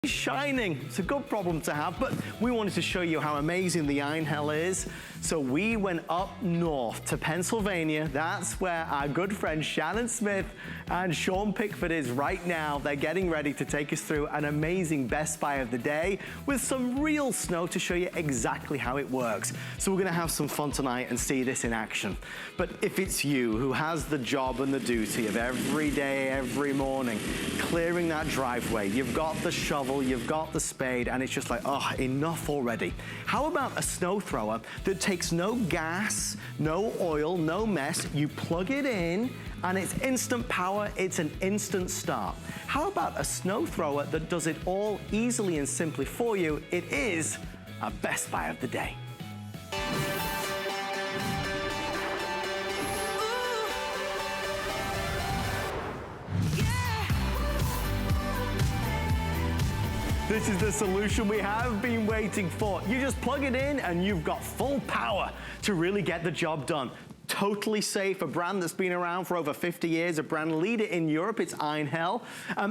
Shining. It's a good problem to have, but we wanted to show you how amazing the Einhell is. So we went up north to Pennsylvania. That's where our good friend Shannon Smith and Sean Pickford is right now. They're getting ready to take us through an amazing Best Buy of the day with some real snow to show you exactly how it works. So we're gonna have some fun tonight and see this in action. But if it's you who has the job and the duty of every day, every morning, clearing that driveway, you've got the shovel, you've got the spade, and it's just like, oh, enough already. How about a snow thrower that takes no gas, no oil, no mess? You plug it in, and it's instant power, it's an instant start. How about a snow thrower that does it all easily and simply for you? It is our Best Buy of the day. This is the solution we have been waiting for. You just plug it in and you've got full power to really get the job done. Totally safe, a brand that's been around for over 50 years, a brand leader in Europe, it's Einhell.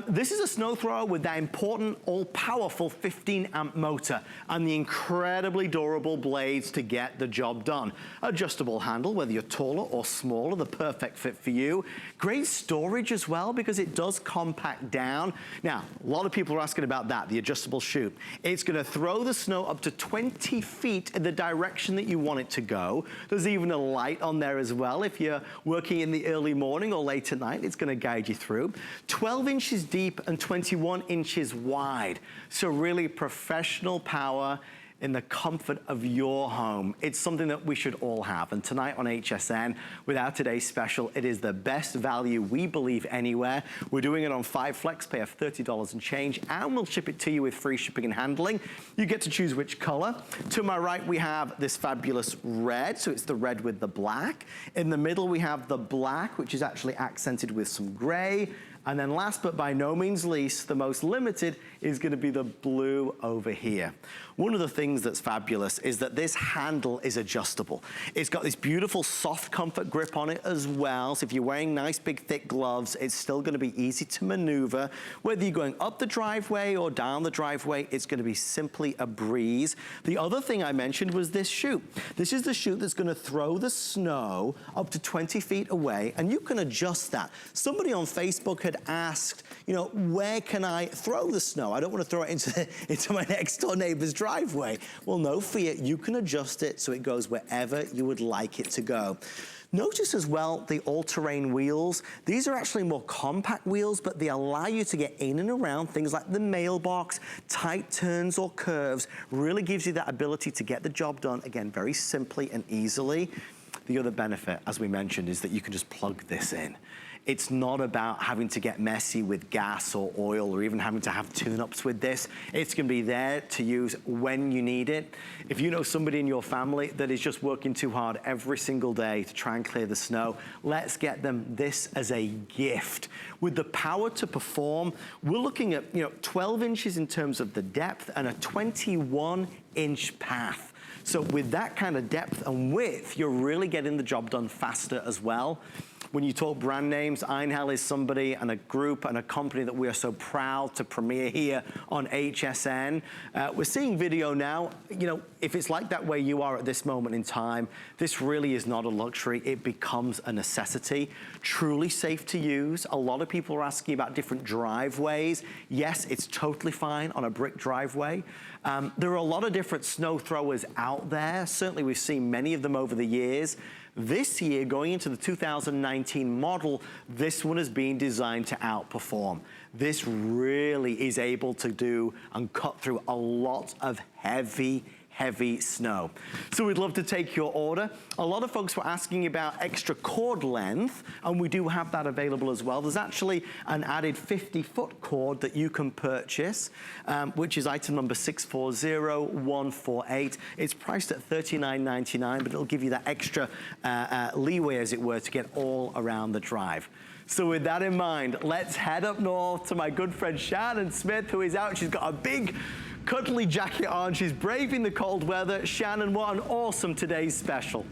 This is a snow thrower with that important, all-powerful 15-amp motor and the incredibly durable blades to get the job done. Adjustable handle, whether you're taller or smaller, the perfect fit for you. Great storage as well, because it does compact down. Now, a lot of people are asking about that, the adjustable chute. It's gonna throw the snow up to 20 feet in the direction that you want it to go. There's even a light on there as well. If you're working in the early morning or late at night, it's going to guide you through. 12 inches deep and 21 inches wide. So really professional power in the comfort of your home. It's something that we should all have. And tonight on HSN, with our today's special, it is the best value we believe anywhere. We're doing it on 5 flex pay of $30 and change, and we'll ship it to you with free shipping and handling. You get to choose which color. To my right, we have this fabulous red, so it's the red with the black. In the middle, we have the black, which is actually accented with some gray. And then last but by no means least, the most limited is gonna be the blue over here. One of the things that's fabulous is that this handle is adjustable. It's got this beautiful soft comfort grip on it as well. So if you're wearing nice big thick gloves, it's still gonna be easy to maneuver. Whether you're going up the driveway or down the driveway, it's gonna be simply a breeze. The other thing I mentioned was this chute. This is the chute that's gonna throw the snow up to 20 feet away, and you can adjust that. Somebody on Facebook had asked, you know, where can I throw the snow? I don't want to throw it into my next door neighbor's driveway. Well, no fear, you can adjust it so it goes wherever you would like it to go. Notice as well the all-terrain wheels. These are actually more compact wheels, but they allow you to get in and around things like the mailbox, tight turns or curves. Really gives you that ability to get the job done, again, very simply and easily. The other benefit, as we mentioned, is that you can just plug this in. It's not about having to get messy with gas or oil or even having to have tune-ups with this. It's gonna be there to use when you need it. If you know somebody in your family that is just working too hard every single day to try and clear the snow, let's get them this as a gift. With the power to perform, we're looking at 12 inches in terms of the depth and a 21-inch path. So with that kind of depth and width, you're really getting the job done faster as well. When you talk brand names, Einhell is somebody and a group and a company that we are so proud to premiere here on HSN. We're seeing video now. You know, if it's like that where you are at this moment in time, this really is not a luxury. It becomes a necessity. Truly safe to use. A lot of people are asking about different driveways. Yes, it's totally fine on a brick driveway. There are a lot of different snow throwers out there. Certainly we've seen many of them over the years. This year, going into the 2019 model, this one has been designed to outperform. This really is able to do and cut through a lot of heavy snow. So we'd love to take your order. A lot of folks were asking about extra cord length, and we do have that available as well. There's actually an added 50-foot cord that you can purchase, which is item number 640148. It's priced at $39.99, but it'll give you that extra leeway, as it were, to get all around the drive. So with that in mind, let's head up north to my good friend Shannon Smith, who is out. She's got a big cuddly jacket on. She's braving the cold weather. Shannon, what an awesome today's special.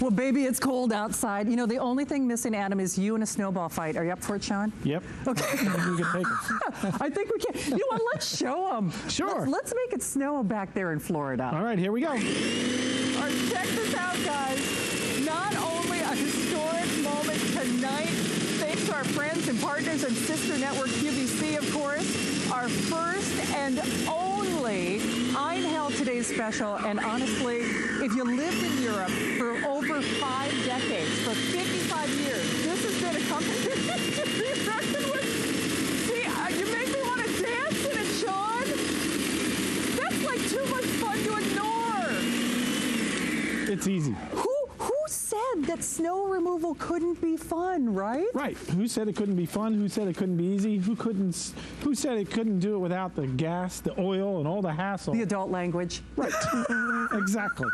Well, baby, it's cold outside. You know, the only thing missing, Adam, is you in a snowball fight. Are you up for it, Sean? Yep. Okay. You can take it. I think we can. You know what? Let's show them. Sure. Let's make it snow back there in Florida. All right, here we go. All right, check this out, guys. Not only a historic moment tonight, thanks to our friends and partners and sister network QVC, of course, our first and only Einhell Today special. And honestly, if you lived in Europe for over 5 decades, for 55 years, this has been a company to be reckoned with. See, you make me want to dance in it, Sean. That's like too much fun to ignore. It's easy. Who said that snow removal couldn't be fun, right? Right. Who said it couldn't be fun? Who said it couldn't be easy? Who said it couldn't do it without the gas, the oil, and all the hassle? The adult language. Right. Exactly.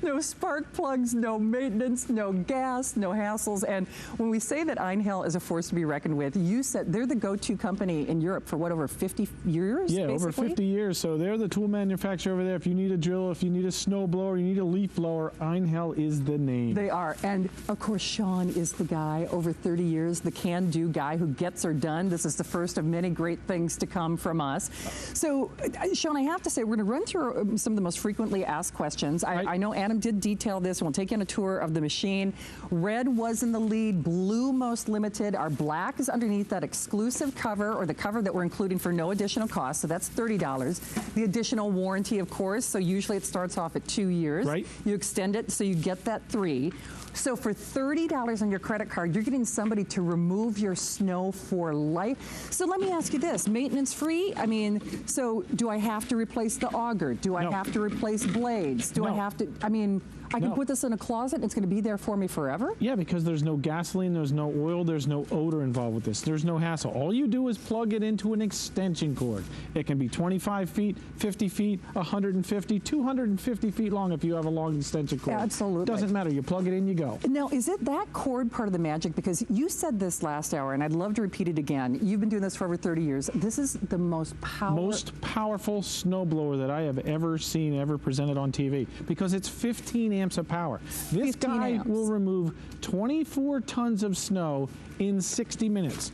No spark plugs, no maintenance, no gas, no hassles. And when we say that Einhell is a force to be reckoned with, you said they're the go-to company in Europe for what, over 50 years? Yeah, basically? over 50 years. So they're the tool manufacturer over there. If you need a drill, if you need a snow blower, you need a leaf blower, Einhell is the name. They are. And of course, Sean is the guy, over 30 years, the can-do guy who gets her done. This is the first of many great things to come from us. So, Sean, I have to say, we're going to run through some of the most frequently asked questions. I know Adam did detail this, and we'll take you on a tour of the machine. Red was in the lead, blue most limited. Our black is underneath that exclusive cover, or the cover that we're including for no additional cost, so that's $30. The additional warranty, of course, so usually it starts off at 2 years. Right. You extend it, so you get that 3. So for $30 on your credit card, you're getting somebody to remove your snow for life. So let me ask you this, maintenance free? I mean, so do I have to replace the auger? Do I have to replace blades? Do I have to, I mean, I can put this in a closet and it's going to be there for me forever? Yeah, because there's no gasoline, there's no oil, there's no odor involved with this. There's no hassle. All you do is plug it into an extension cord. It can be 25 feet, 50 feet, 150, 250 feet long if you have a long extension cord. Absolutely. Doesn't matter. You plug it in, you go. Now, is it that cord part of the magic? Because you said this last hour, and I'd love to repeat it again. You've been doing this for over 30 years. This is the most powerful snowblower that I have ever seen, ever presented on TV, because it's 15 amps of power. This guy will remove 24 tons of snow in 60 minutes.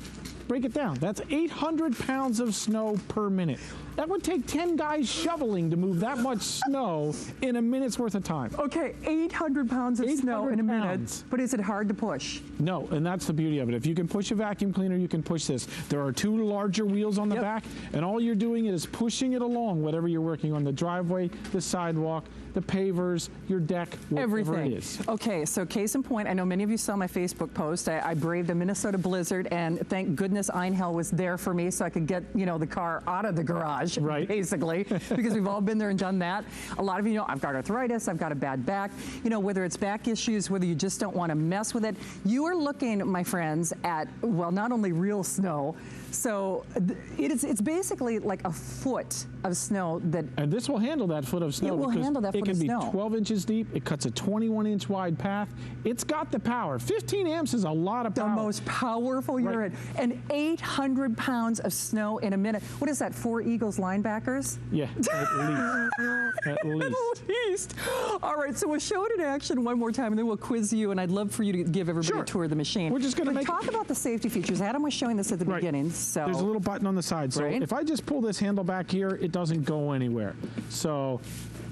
Break it down. That's 800 pounds of snow per minute. That would take 10 guys shoveling to move that much snow in a minute's worth of time. Okay, 800 pounds of snow in a minute. But is it hard to push? No, and that's the beauty of it. If you can push a vacuum cleaner, you can push this. There are 2 larger wheels on the back, and all you're doing is pushing it along, whatever you're working on, the driveway, the sidewalk, the pavers, your deck, whatever everything. It is. Okay, so case in point, I know many of you saw my Facebook post. I braved a Minnesota blizzard, and thank goodness Einhell was there for me so I could get, you know, the car out of the garage, basically, because we've all been there and done that. A lot of you know I've got arthritis, I've got a bad back. You know, whether it's back issues, whether you just don't want to mess with it, you are looking, my friends, at, well, not only real snow, so it's basically like a foot of snow that... And this will handle that foot of snow. It will handle that foot of snow. It can be 12 inches deep. It cuts a 21-inch wide path. It's got the power. 15 amps is a lot of power. The most powerful unit. And 800 pounds of snow in a minute. What is that, 4 Eagles linebackers? Yeah, at least. At least. All right, so we'll show it in action one more time, and then we'll quiz you, and I'd love for you to give everybody a tour of the machine. We're just going to talk about the safety features. Adam was showing this at the beginning. So there's a little button on the side. So if I just pull this handle back here, it doesn't go anywhere. So,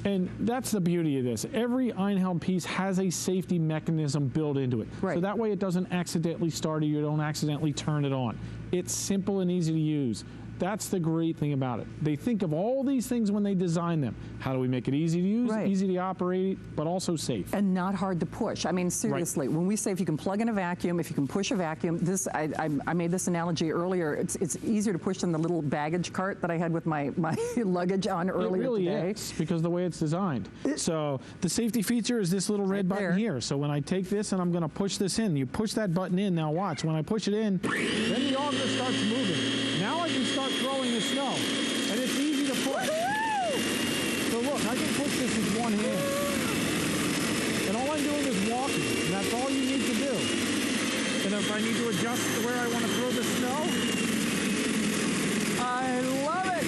and that's the beauty of this. Every Einhell piece has a safety mechanism built into it. So that way it doesn't accidentally start or you don't accidentally turn it on. It's simple and easy to use. That's the great thing about it. They think of all these things when they design them. How do we make it easy to use, easy to operate, but also safe? And not hard to push. I mean, seriously, when we say if you can plug in a vacuum, if you can push a vacuum, this I made this analogy earlier. It's easier to push than the little baggage cart that I had with my luggage on earlier today. It really is, because of the way it's designed. So the safety feature is this little red button here. So when I take this and I'm going to push this in, you push that button in. Now watch. When I push it in, then the auger starts moving. Now I can start throwing the snow, and it's easy to push. So look, I can push this with one hand, and all I'm doing is walking, and that's all you need to do. And if I need to adjust to where I want to throw the snow, I love it.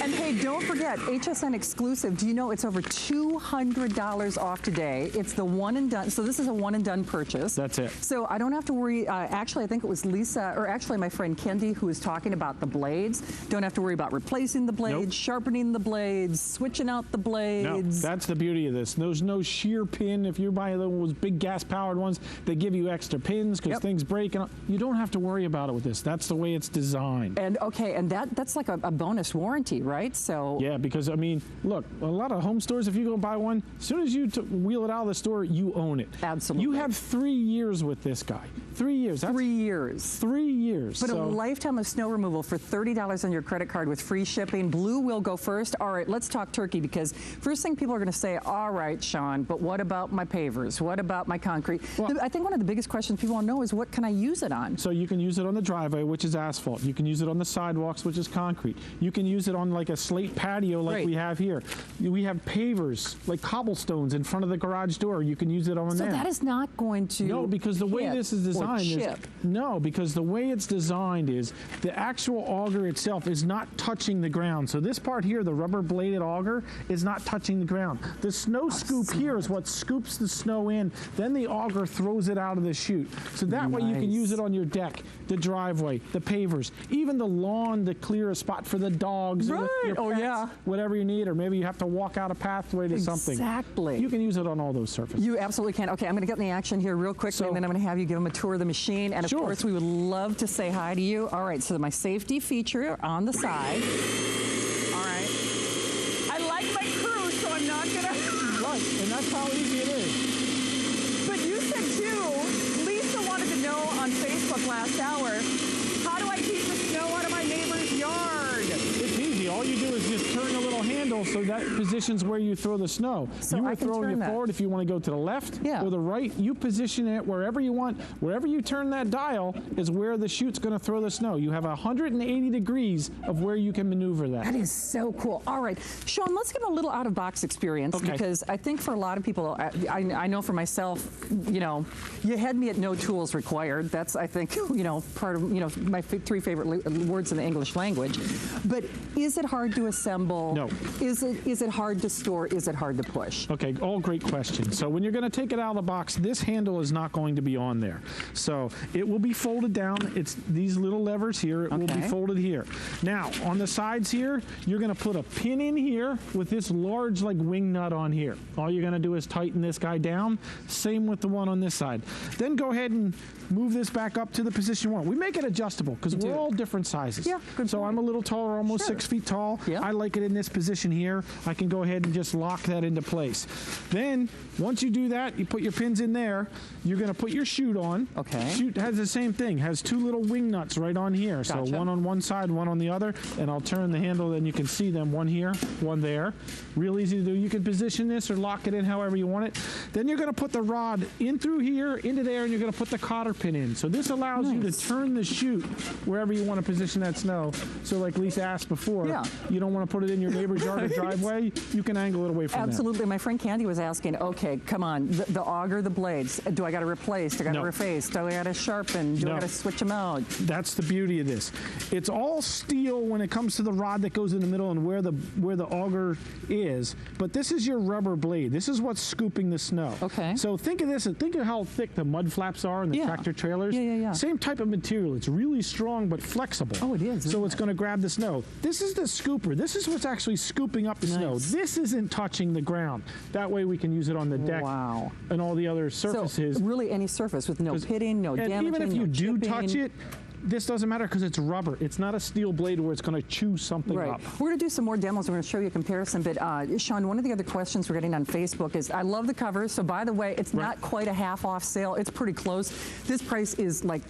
And hey, don't don't forget, HSN exclusive. Do you know it's over $200 off today? It's the one and done. So this is a one and done purchase. That's it. So I don't have to worry. Actually, I think it was Lisa, or actually my friend Kendi, who was talking about the blades. Don't have to worry about replacing the blades, Nope. sharpening the blades, switching out the blades. No, that's the beauty of this. There's no shear pin. If you're buying those big gas-powered ones, they give you extra pins because things break. And you don't have to worry about it with this. That's the way it's designed. And okay, and that's like a bonus warranty, right? So yeah, because I mean, look, a lot of home stores, if you go buy one, as soon as you wheel it out of the store, you own it. Absolutely. You have 3 years with this guy. 3 years. That's 3 years. 3 years. But so, a lifetime of snow removal for $30 on your credit card with free shipping. Blue will go first. All right, let's talk turkey, because first thing people are going to say, all right, Sean, but what about my pavers? What about my concrete? Well, I think one of the biggest questions people want to know is, what can I use it on? So you can use it on the driveway, which is asphalt. You can use it on the sidewalks, which is concrete. You can use it on like a slate patio like we have here. We have pavers, like cobblestones in front of the garage door. You can use it on there. So that is not going to No, because the way this is designed is no, because the way it's designed is the actual auger itself is not touching the ground. So this part here, the rubber bladed auger, is not touching the ground. The snow scoop here is what scoops the snow in. Then the auger throws it out of the chute. So that way you can use it on your deck, the driveway, the pavers, even the lawn to clear a spot for the dogs. Right. Or your pets, whatever you need, or maybe you have to walk out a pathway to something. Exactly. You can use it on all those surfaces. You absolutely can. Okay, I'm going to get in the action here real quickly, and then I'm going to have you give them a tour of the machine. And of course, we would love to say hi to you. All right, so my safety feature on the side. All right. I like my crew, so I'm not going to... Right, and that's how easy it is. But you said too, Lisa wanted to know on Facebook last hour, how do I keep the snow out of my neighbor's yard? It's easy. All you do is just turn the little handle so that positions where you throw the snow. So you I are can throwing turn it that. forward if you want to go to the left or the right. You position it wherever you want. Wherever you turn that dial is where the chute's going to throw the snow. You have 180 degrees of where you can maneuver that. That is so cool. All right, Sean, let's give a little out-of-box experience, because I think for a lot of people, I know for myself, you know, you had me at no tools required. That's, I think, you know, part of, you know, my 3 favorite words in the English language. But is it hard to assemble? No. Is it hard to store? Is it hard to push? Okay, all great questions. So when you're going to take it out of the box, this handle is not going to be on there. So it will be folded down. It's these little levers here. It will be folded here. Now, on the sides here, you're going to put a pin in here with this large like wing nut on here. All you're going to do is tighten this guy down. Same with the one on this side. Then go ahead and move this back up to the position you want. We make it adjustable because we're all different sizes. Yeah, good so point. I'm a little taller, almost 6 feet tall. Yeah. I like it in this position here. I can go ahead and just lock that into place. Then, once you do that, you put your pins in there. You're going to put your chute on. Okay. Chute has the same thing. Has 2 little wing nuts right on here. Gotcha. So one on one side, one on the other. And I'll turn the handle, then you can see them. One here, one there. Real easy to do. You can position this or lock it in however you want it. Then you're going to put the rod in through here, into there, and you're going to put the cotter pin in. So this allows you to turn the chute wherever you want to position that snow. So like Lisa asked before, you don't want to put it in your neighbor's yard or driveway, you can angle it away from Absolutely. My friend Candy was asking, okay, come on, the auger, the blades, do I got to replace? Do I got to reface? Do I got to sharpen? Do I got to switch them out? That's the beauty of this. It's all steel when it comes to the rod that goes in the middle and where the auger is, but this is your rubber blade. This is what's scooping the snow. Okay. So think of this and think of how thick the mud flaps are in the tractor trailers. Yeah. Same type of material. It's really strong but flexible. Oh, it is. So it's going to grab the snow. This is the scooper. This is what's actually scooping up the snow. This isn't touching the ground. That way we can use it on the deck and all the other surfaces. So really any surface with no pitting, no damaging, and even if you do chipping. touch it, this doesn't matter because it's rubber. It's not a steel blade where it's going to chew something up. We're going to do some more demos. We're going to show you a comparison. But Sean, one of the other questions we're getting on Facebook is, I love the covers. So by the way, it's not quite a half off sale. It's pretty close. This price is like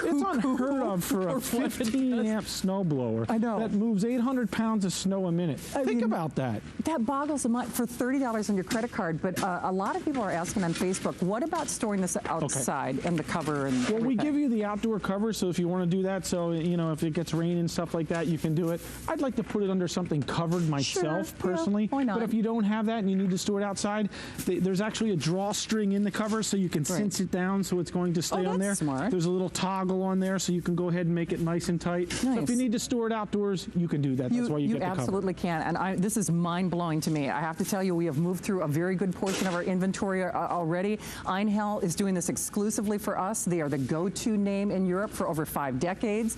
It's unheard of for a 15-amp snowblower that moves 800 pounds of snow a minute. Think about that. That boggles the mind for $30 on your credit card. But a lot of people are asking on Facebook, what about storing this outside and the cover? And well, we give you the outdoor cover, so if you want to do that, so you know if it gets rain and stuff like that, you can do it. I'd like to put it under something covered myself personally. Why not? But if you don't have that and you need to store it outside, there's actually a drawstring in the cover, so you can cinch it down so it's going to stay on there. Smart. There's a little toggle toggle on there, so you can go ahead and make it nice and tight. So if you need to store it outdoors, you can do that. That's why you get the cover. You absolutely can. And this is mind-blowing to me. I have to tell you, we have moved through a very good portion of our inventory already. Einhell is doing this exclusively for us. They are the go-to name in Europe for over 5 decades.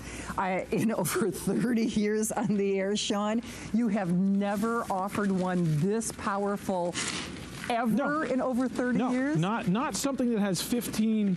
In over 30 years on the air, Sean, you have never offered one this powerful ever in over 30 years? Not something that has 15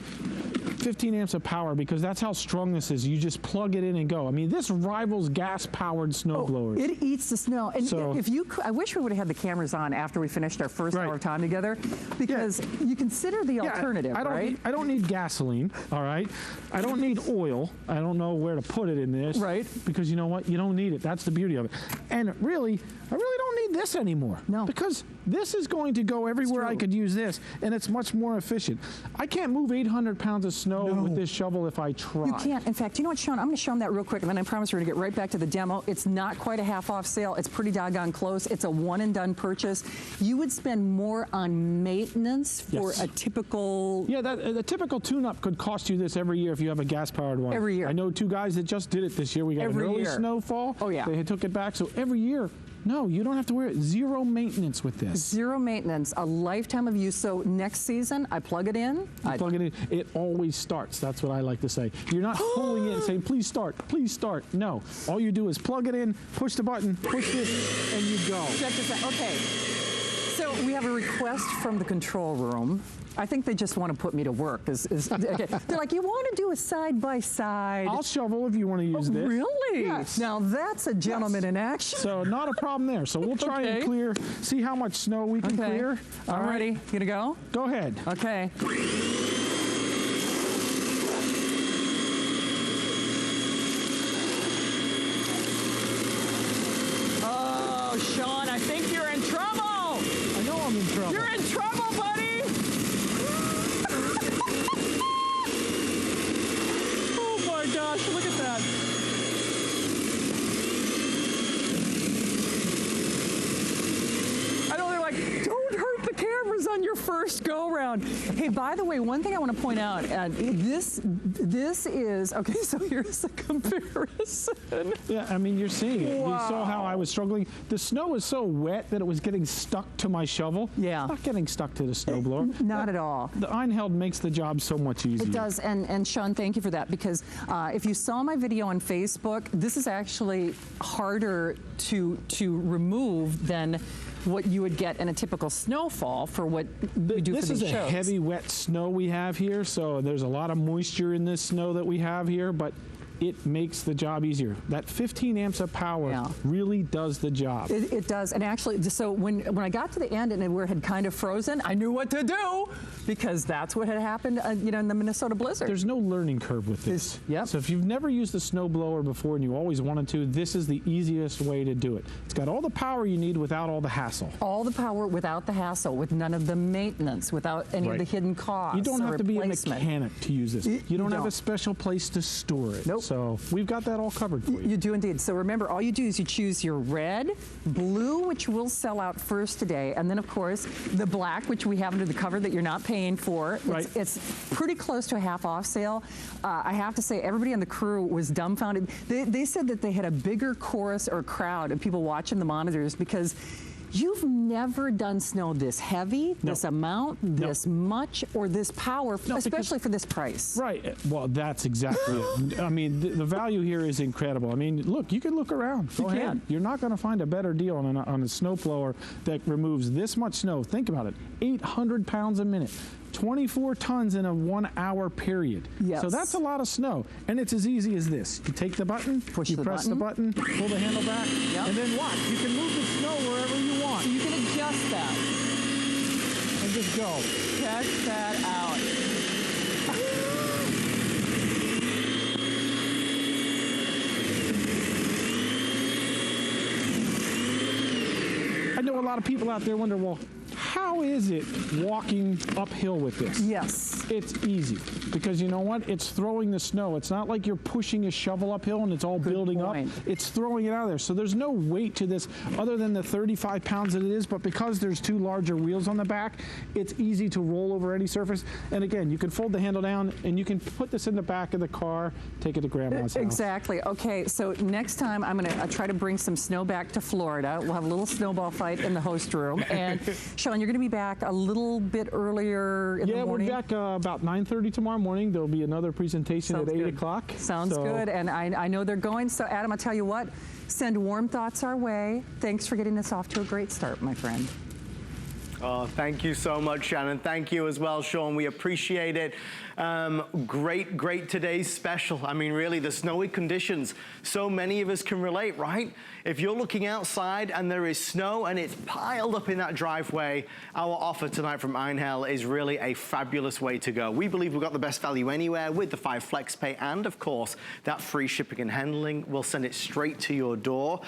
amps of power, because that's how strong this is. You just plug it in and go. I mean, this rivals gas-powered snow blowers. It eats the snow. And so, I wish we would have had the cameras on after we finished our first hour of time together, because you consider the alternative, right? I don't need gasoline, all right? I don't need oil. I don't know where to put it in this. Right. Because you know what? You don't need it. That's the beauty of it. And really, I really don't need this anymore. No. Because this is going to go everywhere I could use this, and it's much more efficient. I can't move 800 pounds of snow with this shovel if I try. You can't. In fact, you know what, Sean? I'm going to show them that real quick, and then I promise we're going to get right back to the demo. It's not quite a half-off sale. It's pretty doggone close. It's a one-and-done purchase. You would spend more on maintenance for a typical... Yeah, the typical tune-up could cost you this every year if you have a gas-powered one. Every year. I know 2 guys that just did it this year. We got an early snowfall. Oh, yeah. They took it back, so every year... No, you don't have to wear it. Zero maintenance with this. Zero maintenance, a lifetime of use. So next season, I plug it in. You plug it in. It always starts. That's what I like to say. You're not pulling it and saying, please start, please start. No. All you do is plug it in, push the button, push this, and you go. Check this out. Okay. So we have a request from the control room. I think they just want to put me to work. Okay. They're like, you want to do a side-by-side? I'll shovel if you want to use this. Really? Yes. Now that's a gentleman in action. So not a problem there. So we'll try and clear, see how much snow we can clear. All ready? You gonna go? Go ahead. Okay. Oh, Sean, I think you're in trouble. I know I'm in trouble. You're in trouble, buddy. Oh my gosh, look at that. I know they're like, don't hurt the cameras on your first go-round. Hey, by the way, one thing I want to point out, this is, okay, so here's the comparison. Yeah, I mean, you're seeing it. Wow. You saw how I was struggling. The snow was so wet that it was getting stuck to my shovel. Yeah. It's not getting stuck to the snowblower. Not at all. The Einhell makes the job so much easier. It does, and Sean, thank you for that, because if you saw my video on Facebook, this is actually harder to remove than what you would get in a typical snowfall for what we do for these shows. This is a heavy, wet snow we have here, so there's a lot of moisture in this snow that we have here, but it makes the job easier. That 15 amps of power really does the job. It does, and actually, so when I got to the end and where it had kind of frozen, I knew what to do, because that's what had happened, in the Minnesota blizzard. There's no learning curve with this. So if you've never used a snow blower before and you always wanted to, this is the easiest way to do it. It's got all the power you need without all the hassle. All the power without the hassle, with none of the maintenance, without any of the hidden costs. You don't have to be a mechanic to use this. You don't have a special place to store it. Nope. So we've got that all covered for you. You do indeed. So remember, all you do is you choose your red, blue, which will sell out first today, and then of course the black, which we have under the cover that you're not paying for. It's pretty close to a half-off sale. I have to say, everybody on the crew was dumbfounded. They said that they had a bigger chorus or crowd of people watching the monitors, because you've never done snow this heavy, this amount, this much, or this power, especially for this price. Right. Well, that's exactly it. I mean, the value here is incredible. I mean, look, you can look around. Go ahead. You're not going to find a better deal on a snowblower that removes this much snow. Think about it. 800 pounds a minute. 24 tons in a 1 hour period. Yes. So that's a lot of snow. And it's as easy as this. You take the button, you press the button, pull the handle back, and then watch. You can move the snow wherever you want. So you can adjust that. And just go. Check that out. I know a lot of people out there wonder, well, how how is it walking uphill with this? Yes. It's easy because you know what? It's throwing the snow. It's not like you're pushing a shovel uphill and it's all building up. It's throwing it out of there. So there's no weight to this other than the 35 pounds that it is, but because there's two larger wheels on the back, it's easy to roll over any surface. And again, you can fold the handle down and you can put this in the back of the car, take it to grandma's house. Exactly. Okay, so next time I'm going to try to bring some snow back to Florida. We'll have a little snowball fight in the host room. And Sean, you're going to be back a little bit earlier in the morning? Yeah, we're back about 9:30 tomorrow morning. There'll be another presentation at 8 o'clock. Sounds good. And I know they're going. So Adam, I'll tell you what, send warm thoughts our way. Thanks for getting us off to a great start, my friend. Oh, thank you so much, Shannon. Thank you as well, Sean. We appreciate it. Great today's special. I mean, really, the snowy conditions, so many of us can relate, right? If you're looking outside and there is snow and it's piled up in that driveway, our offer tonight from Einhell is really a fabulous way to go. We believe we've got the best value anywhere with the 5 Flex Pay and, of course, that free shipping and handling. We'll send it straight to your door.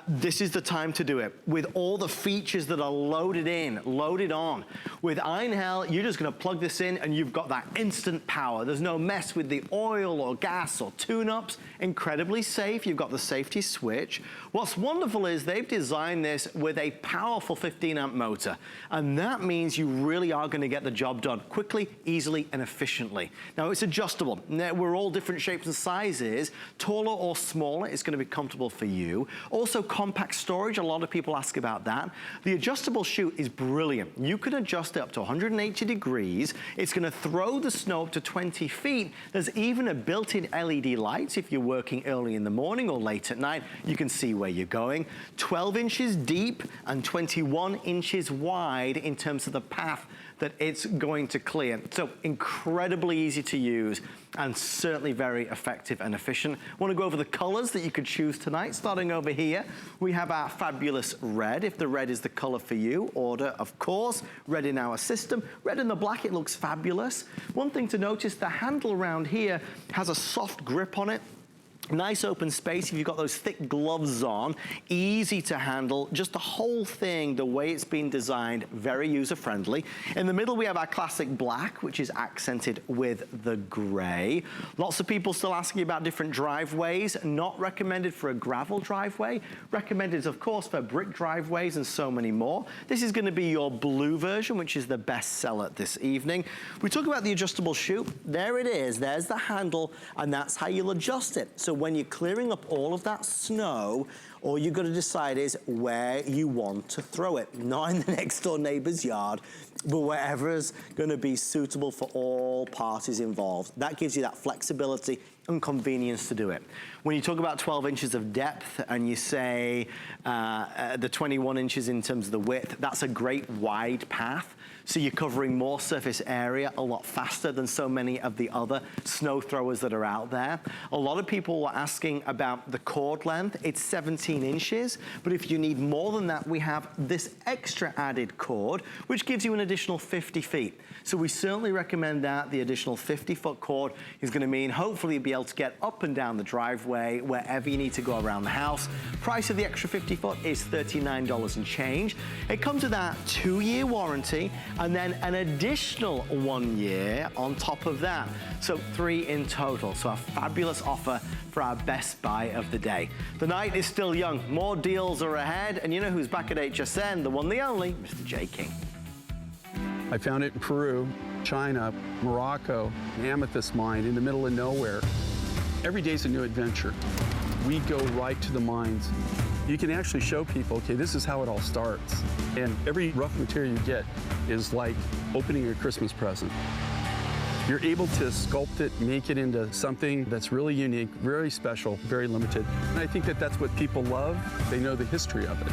This is the time to do it. With all the features that are loaded on. With Einhell, you're just going to plug this in and you've got that instant power. There's no mess with the oil or gas or tune-ups. Incredibly safe. You've got the safety switch. What's wonderful is they've designed this with a powerful 15-amp motor, and that means you really are going to get the job done quickly, easily, and efficiently. Now, it's adjustable. We're all different shapes and sizes. Taller or smaller, it's going to be comfortable for you. Also, compact storage. A lot of people ask about that. The adjustable chute is brilliant. You can adjust it up to 180 degrees. It's going to throw the snow up to 20 feet. There's even a built-in LED lights. If you're working early in the morning or late at night, you can see where you're going. 12 inches deep and 21 inches wide in terms of the path that it's going to clear. So incredibly easy to use and certainly very effective and efficient. I want to go over the colors that you could choose tonight. Starting over here, we have our fabulous red. If the red is the color for you, order, of course. Red in our system. Red in the black, it looks fabulous. One thing to notice, the handle around here has a soft grip on it. Nice open space if you've got those thick gloves on, easy to handle, just the whole thing, the way it's been designed, very user-friendly. In the middle, we have our classic black, which is accented with the gray. Lots of people still asking about different driveways, not recommended for a gravel driveway, recommended, of course, for brick driveways and so many more. This is going to be your blue version, which is the best seller this evening. We talk about the adjustable chute. There it is. There's the handle, and that's how you'll adjust it. So when you're clearing up all of that snow, all you've got to decide is where you want to throw it. Not in the next door neighbor's yard, but wherever is going to be suitable for all parties involved. That gives you that flexibility and convenience to do it. When you talk about 12 inches of depth and you say the 21 inches in terms of the width, that's a great wide path. So you're covering more surface area a lot faster than so many of the other snow throwers that are out there. A lot of people were asking about the cord length. It's 17 inches, but if you need more than that, we have this extra added cord, which gives you an additional 50 feet. So we certainly recommend that. The additional 50-foot cord is going to mean hopefully you'll be able to get up and down the driveway, wherever you need to go around the house. Price of the extra 50 foot is $39 and change. It comes with that 2-year warranty, and then an additional 1 year on top of that. So 3 in total. So a fabulous offer for our best buy of the day. The night is still young. More deals are ahead. And you know who's back at HSN? The one, the only, Mr. J. King. I found it in Peru, China, Morocco, an amethyst mine in the middle of nowhere. Every day's a new adventure. We go right to the mines. You can actually show people, okay, this is how it all starts. And every rough material you get is like opening a Christmas present. You're able to sculpt it, make it into something that's really unique, very special, very limited. And I think that that's what people love. They know the history of it.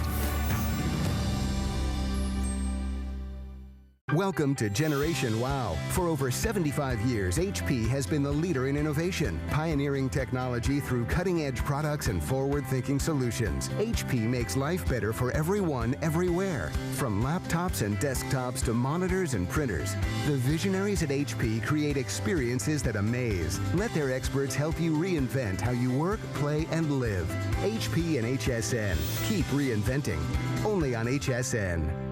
Welcome to Generation Wow. For over 75 years, HP has been the leader in innovation, pioneering technology through cutting-edge products and forward-thinking solutions. HP makes life better for everyone, everywhere. From laptops and desktops to monitors and printers, the visionaries at HP create experiences that amaze. Let their experts help you reinvent how you work, play, and live. HP and HSN. Keep reinventing. Only on HSN.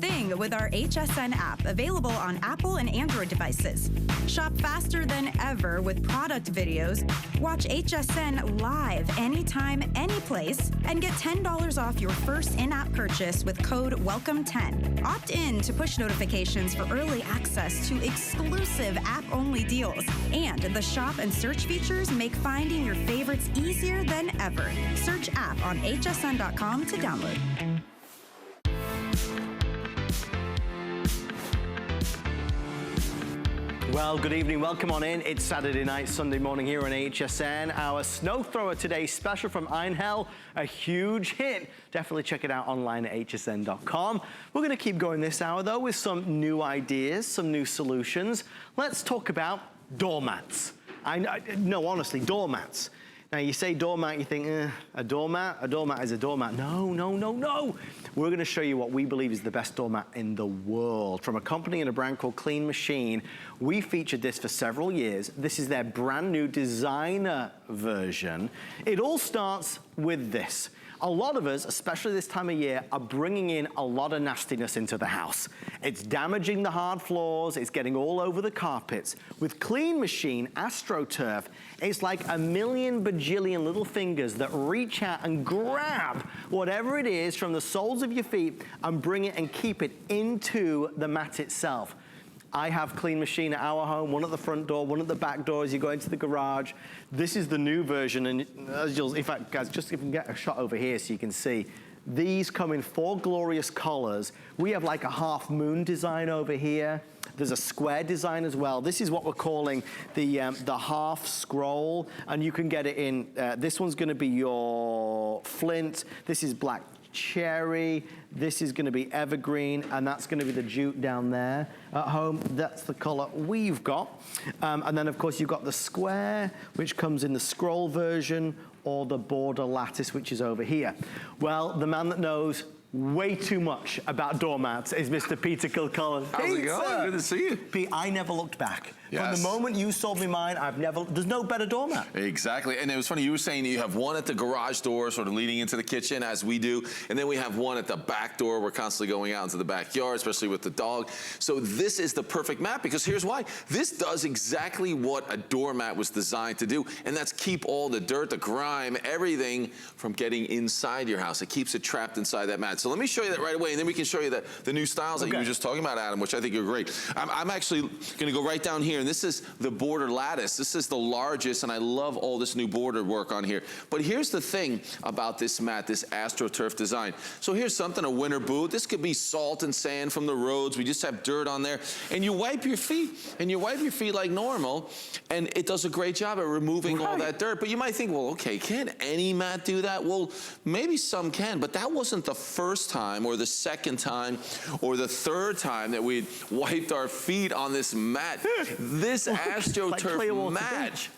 thing with our HSN app, available on Apple and Android devices. Shop faster than ever with product videos. Watch HSN live anytime, anyplace, and get $10 off your first in-app purchase with code WELCOME10. Opt in to push notifications for early access to exclusive app-only deals. And the shop and search features make finding your favorites easier than ever. Search app on hsn.com to download. Well, good evening. Welcome on in. It's Saturday night, Sunday morning here on HSN. Our snow thrower today, special from Einhell, a huge hit. Definitely check it out online at hsn.com. We're going to keep going this hour, though, with some new ideas, some new solutions. Let's talk about doormats. No, honestly, doormats. Now, you say doormat, you think, a doormat? A doormat is a doormat. No, no, no, no. We're gonna show you what we believe is the best doormat in the world. From a company and a brand called Clean Machine. We featured this for several years. This is their brand new designer version. It all starts with this. A lot of us, especially this time of year, are bringing in a lot of nastiness into the house. It's damaging the hard floors, it's getting all over the carpets. With Clean Machine AstroTurf, it's like a million bajillion little fingers that reach out and grab whatever it is from the soles of your feet and bring it and keep it into the mat itself. I have Clean Machine at our home, one at the front door, one at the back door as you go into the garage. This is the new version, and as you'll, in fact, guys, just if you can get a shot over here so you can see, these come in 4 glorious colors. We have like a half moon design over here. There's a square design as well. This is what we're calling the half scroll, and you can get it in, this one's gonna be your flint, this is black cherry, this is gonna be evergreen, and that's gonna be the jute down there at home. That's the color we've got. And then of course you've got the square, which comes in the scroll version, or the border lattice, which is over here. Well, the man that knows way too much about doormats is Mr. Peter Kilcullen. How's it going? Good to see you. Pete, I never looked back. Yes. From the moment you sold me mine, there's no better doormat. Exactly, and it was funny, you were saying you have one at the garage door, sort of leading into the kitchen, as we do, and then we have one at the back door. We're constantly going out into the backyard, especially with the dog. So this is the perfect mat, because here's why. This does exactly what a doormat was designed to do, and that's keep all the dirt, the grime, everything from getting inside your house. It keeps it trapped inside that mat. So let me show you that right away, and then we can show you the new styles that you were just talking about, Adam, which I think are great. I'm actually going to go right down here, and this is the border lattice. This is the largest, and I love all this new border work on here. But here's the thing about this mat, this AstroTurf design. So here's something, a winter boot. This could be salt and sand from the roads. We just have dirt on there. And you wipe your feet, and you wipe your feet like normal, and it does a great job at removing all that dirt. But you might think, well, okay, can any mat do that? Well, maybe some can, but that wasn't the first time or the second time or the third time that we wiped our feet on this mat. This AstroTurf mat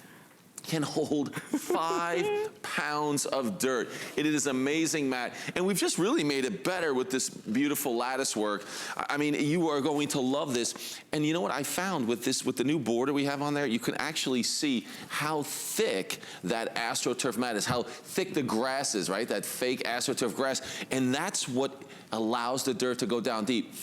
can hold 5 pounds of dirt. It is an amazing mat, and we've just really made it better with this beautiful lattice work. I mean, you are going to love this. And you know what I found with this, with the new border we have on there, you can actually see how thick that AstroTurf mat is, how thick the grass is, right? That fake AstroTurf grass, and that's what allows the dirt to go down deep.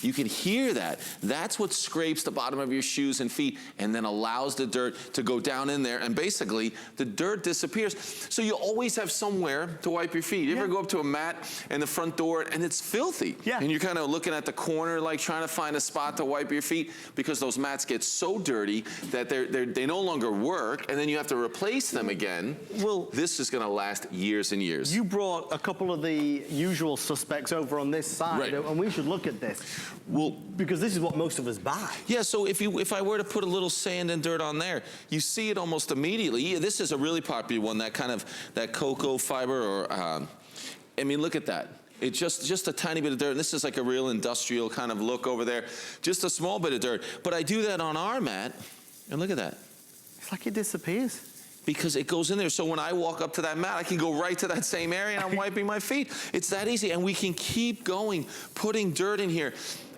You can hear that. That's what scrapes the bottom of your shoes and feet and then allows the dirt to go down in there, and basically the dirt disappears. So you always have somewhere to wipe your feet. You ever go up to a mat in the front door and it's filthy? Yeah. And you're kind of looking at the corner like trying to find a spot to wipe your feet because those mats get so dirty that they no longer work, and then you have to replace them again. Well, this is gonna last years and years. You brought a couple of the usual suspects over on this side, and we should look at this. Well, because this is what most of us buy. Yeah, so if I were to put a little sand and dirt on there, you see it almost immediately. Yeah, this is a really popular one, that kind of, that cocoa fiber, or, I mean, look at that. It's just a tiny bit of dirt, and this is like a real industrial kind of look over there. Just a small bit of dirt. But I do that on our mat, and look at that. It's like it disappears. Because it goes in there. So when I walk up to that mat, I can go right to that same area and I'm wiping my feet. It's that easy, and we can keep going, putting dirt in here.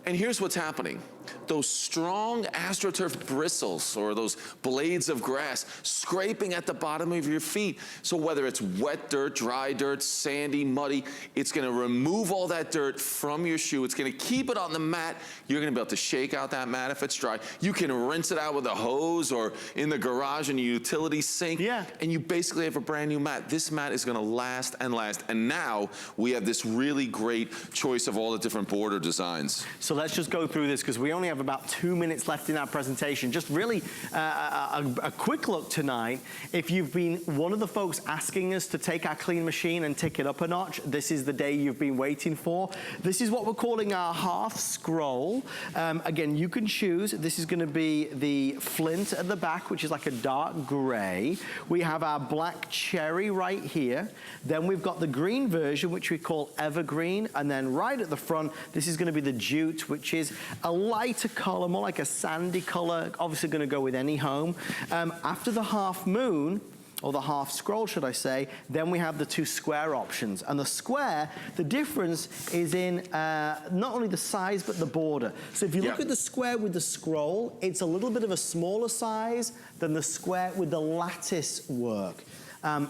And here's what's happening. Those strong AstroTurf bristles or those blades of grass scraping at the bottom of your feet. So whether it's wet dirt, dry dirt, sandy, muddy, it's gonna remove all that dirt from your shoe. It's gonna keep it on the mat. You're gonna be able to shake out that mat if it's dry. You can rinse it out with a hose or in the garage in your utility sink. Yeah. And you basically have a brand new mat. This mat is gonna last and last. And now we have this really great choice of all the different border designs. So let's just go through this because we only have about 2 minutes left in our presentation. Just really a quick look tonight. If you've been one of the folks asking us to take our clean machine and take it up a notch, this is the day you've been waiting for. This is what we're calling our half scroll. Again, you can choose. This is going to be the flint at the back, which is like a dark gray. We have our black cherry right here. Then we've got the green version, which we call evergreen. And then right at the front, this is going to be the jute, which is a lighter color, more like a sandy color, obviously going to go with any home. After the half moon, or the half scroll, should I say, then we have the two square options. And the square, the difference is in not only the size, but the border. So if you look at the square with the scroll, it's a little bit of a smaller size than the square with the lattice work.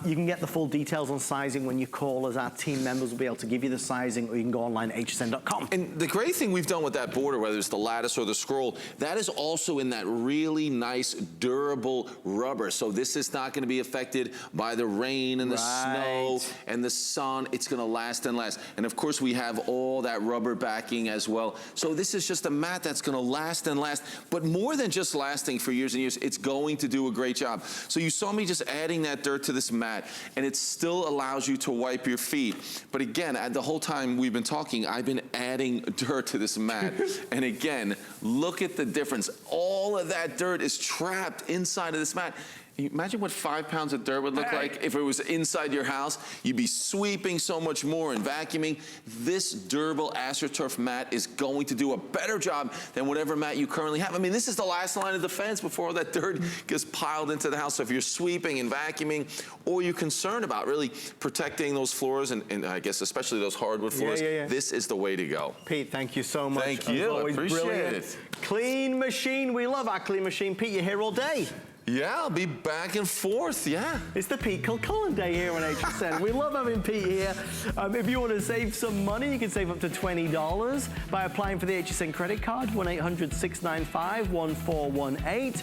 You can get the full details on sizing when you call us. Our team members will be able to give you the sizing, or you can go online at hsn.com. And the great thing we've done with that border, whether it's the lattice or the scroll, that is also in that really nice, durable rubber. So this is not going to be affected by the rain and the snow and the sun. It's going to last and last. And of course, we have all that rubber backing as well. So this is just a mat that's going to last and last. But more than just lasting for years and years, it's going to do a great job. So you saw me just adding that dirt to this mat, and it still allows you to wipe your feet. But again, the whole time we've been talking, I've been adding dirt to this mat. And again, look at the difference. All of that dirt is trapped inside of this mat. Imagine what 5 pounds of dirt would look like if it was inside your house. You'd be sweeping so much more and vacuuming. This durable AstroTurf mat is going to do a better job than whatever mat you currently have. I mean, this is the last line of defense before all that dirt gets piled into the house. So if you're sweeping and vacuuming, or you're concerned about really protecting those floors, and I guess especially those hardwood floors, this is the way to go. Pete, thank you so much. Thank you. Always Appreciate brilliant. it. Clean machine. We love our clean machine. Pete, you're here all day. Yeah, I'll be back and forth, It's the Pete Kilcullen Day here on HSN. We love having Pete here. If you want to save some money, you can save up to $20 by applying for the HSN credit card, 1-800-695-1418.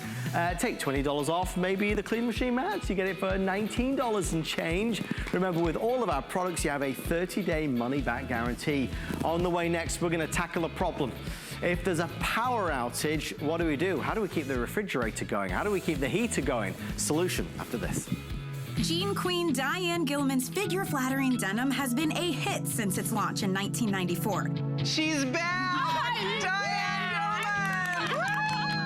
Take $20 off maybe the clean machine mats. You get it for $19 and change. Remember, with all of our products, you have a 30-day money-back guarantee. On the way next, we're going to tackle a problem. If there's a power outage, what do? How do we keep the refrigerator going? How do we keep the heater going? Solution after this. Jean Queen Diane Gilman's figure-flattering denim has been a hit since its launch in 1994. She's back!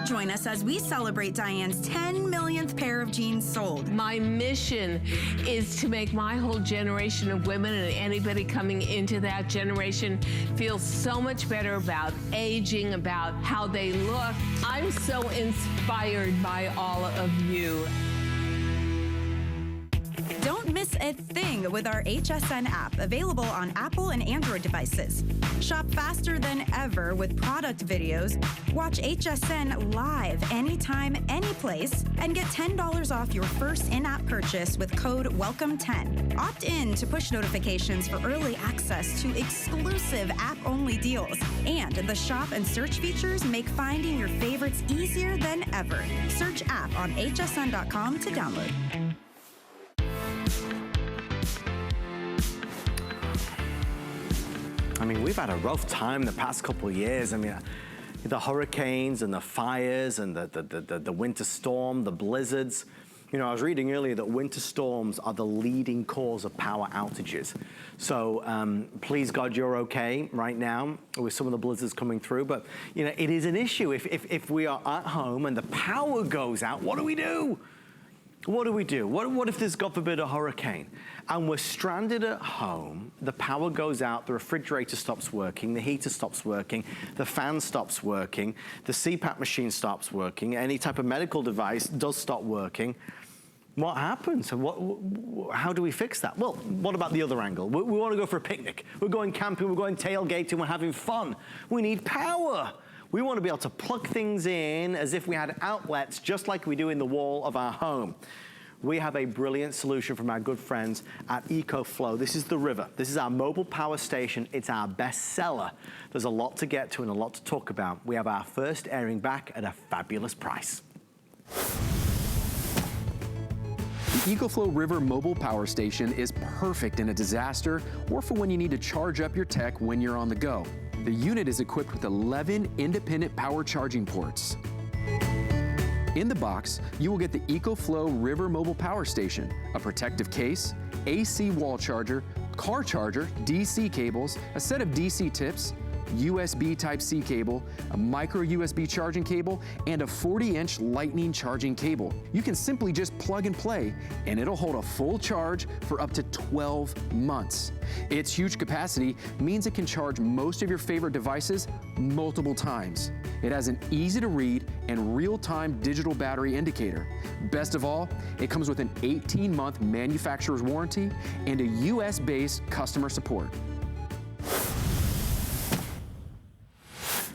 Join us as we celebrate Diane's 10 millionth pair of jeans sold. My mission is to make my whole generation of women and anybody coming into that generation feel so much better about aging, about how they look. I'm so inspired by all of you. Don't miss a thing with our HSN app, available on Apple and Android devices. Shop faster than ever with product videos. Watch HSN live anytime, anyplace, and get $10 off your first in-app purchase with code WELCOME10. Opt in to push notifications for early access to exclusive app-only deals. And the shop and search features make finding your favorites easier than ever. Search app on hsn.com to download. I mean, we've had a rough time the past couple of years. I mean, the hurricanes and the fires and the winter storm, the blizzards. You know, I was reading earlier that winter storms are the leading cause of power outages. So please God, you're okay right now with some of the blizzards coming through. But, you know, it is an issue. If we are at home and the power goes out, what do we do? What do we do? What if there's, God forbid, a hurricane and we're stranded at home, the power goes out, the refrigerator stops working, the heater stops working, the fan stops working, the CPAP machine stops working, any type of medical device does stop working. what happens? How do we fix that? Well, what about the other angle? We want to go for a picnic. We're going camping, we're going tailgating, we're having fun. We need power. We want to be able to plug things in as if we had outlets, just like we do in the wall of our home. We have a brilliant solution from our good friends at EcoFlow. This is the River. This is our mobile power station. It's our best seller. There's a lot to get to and a lot to talk about. We have our first airing back at a fabulous price. The EcoFlow River Mobile Power Station is perfect in a disaster or for when you need to charge up your tech when you're on the go. The unit is equipped with 11 independent power charging ports. In the box, you will get the EcoFlow River Mobile Power Station, a protective case, AC wall charger, car charger, DC cables, a set of DC tips, USB Type-C cable, a micro USB charging cable, and a 40-inch lightning charging cable. You can simply just plug and play, and it'll hold a full charge for up to 12 months. Its huge capacity means it can charge most of your favorite devices multiple times. It has an easy-to-read and real-time digital battery indicator. Best of all, it comes with an 18-month manufacturer's warranty and a US-based customer support.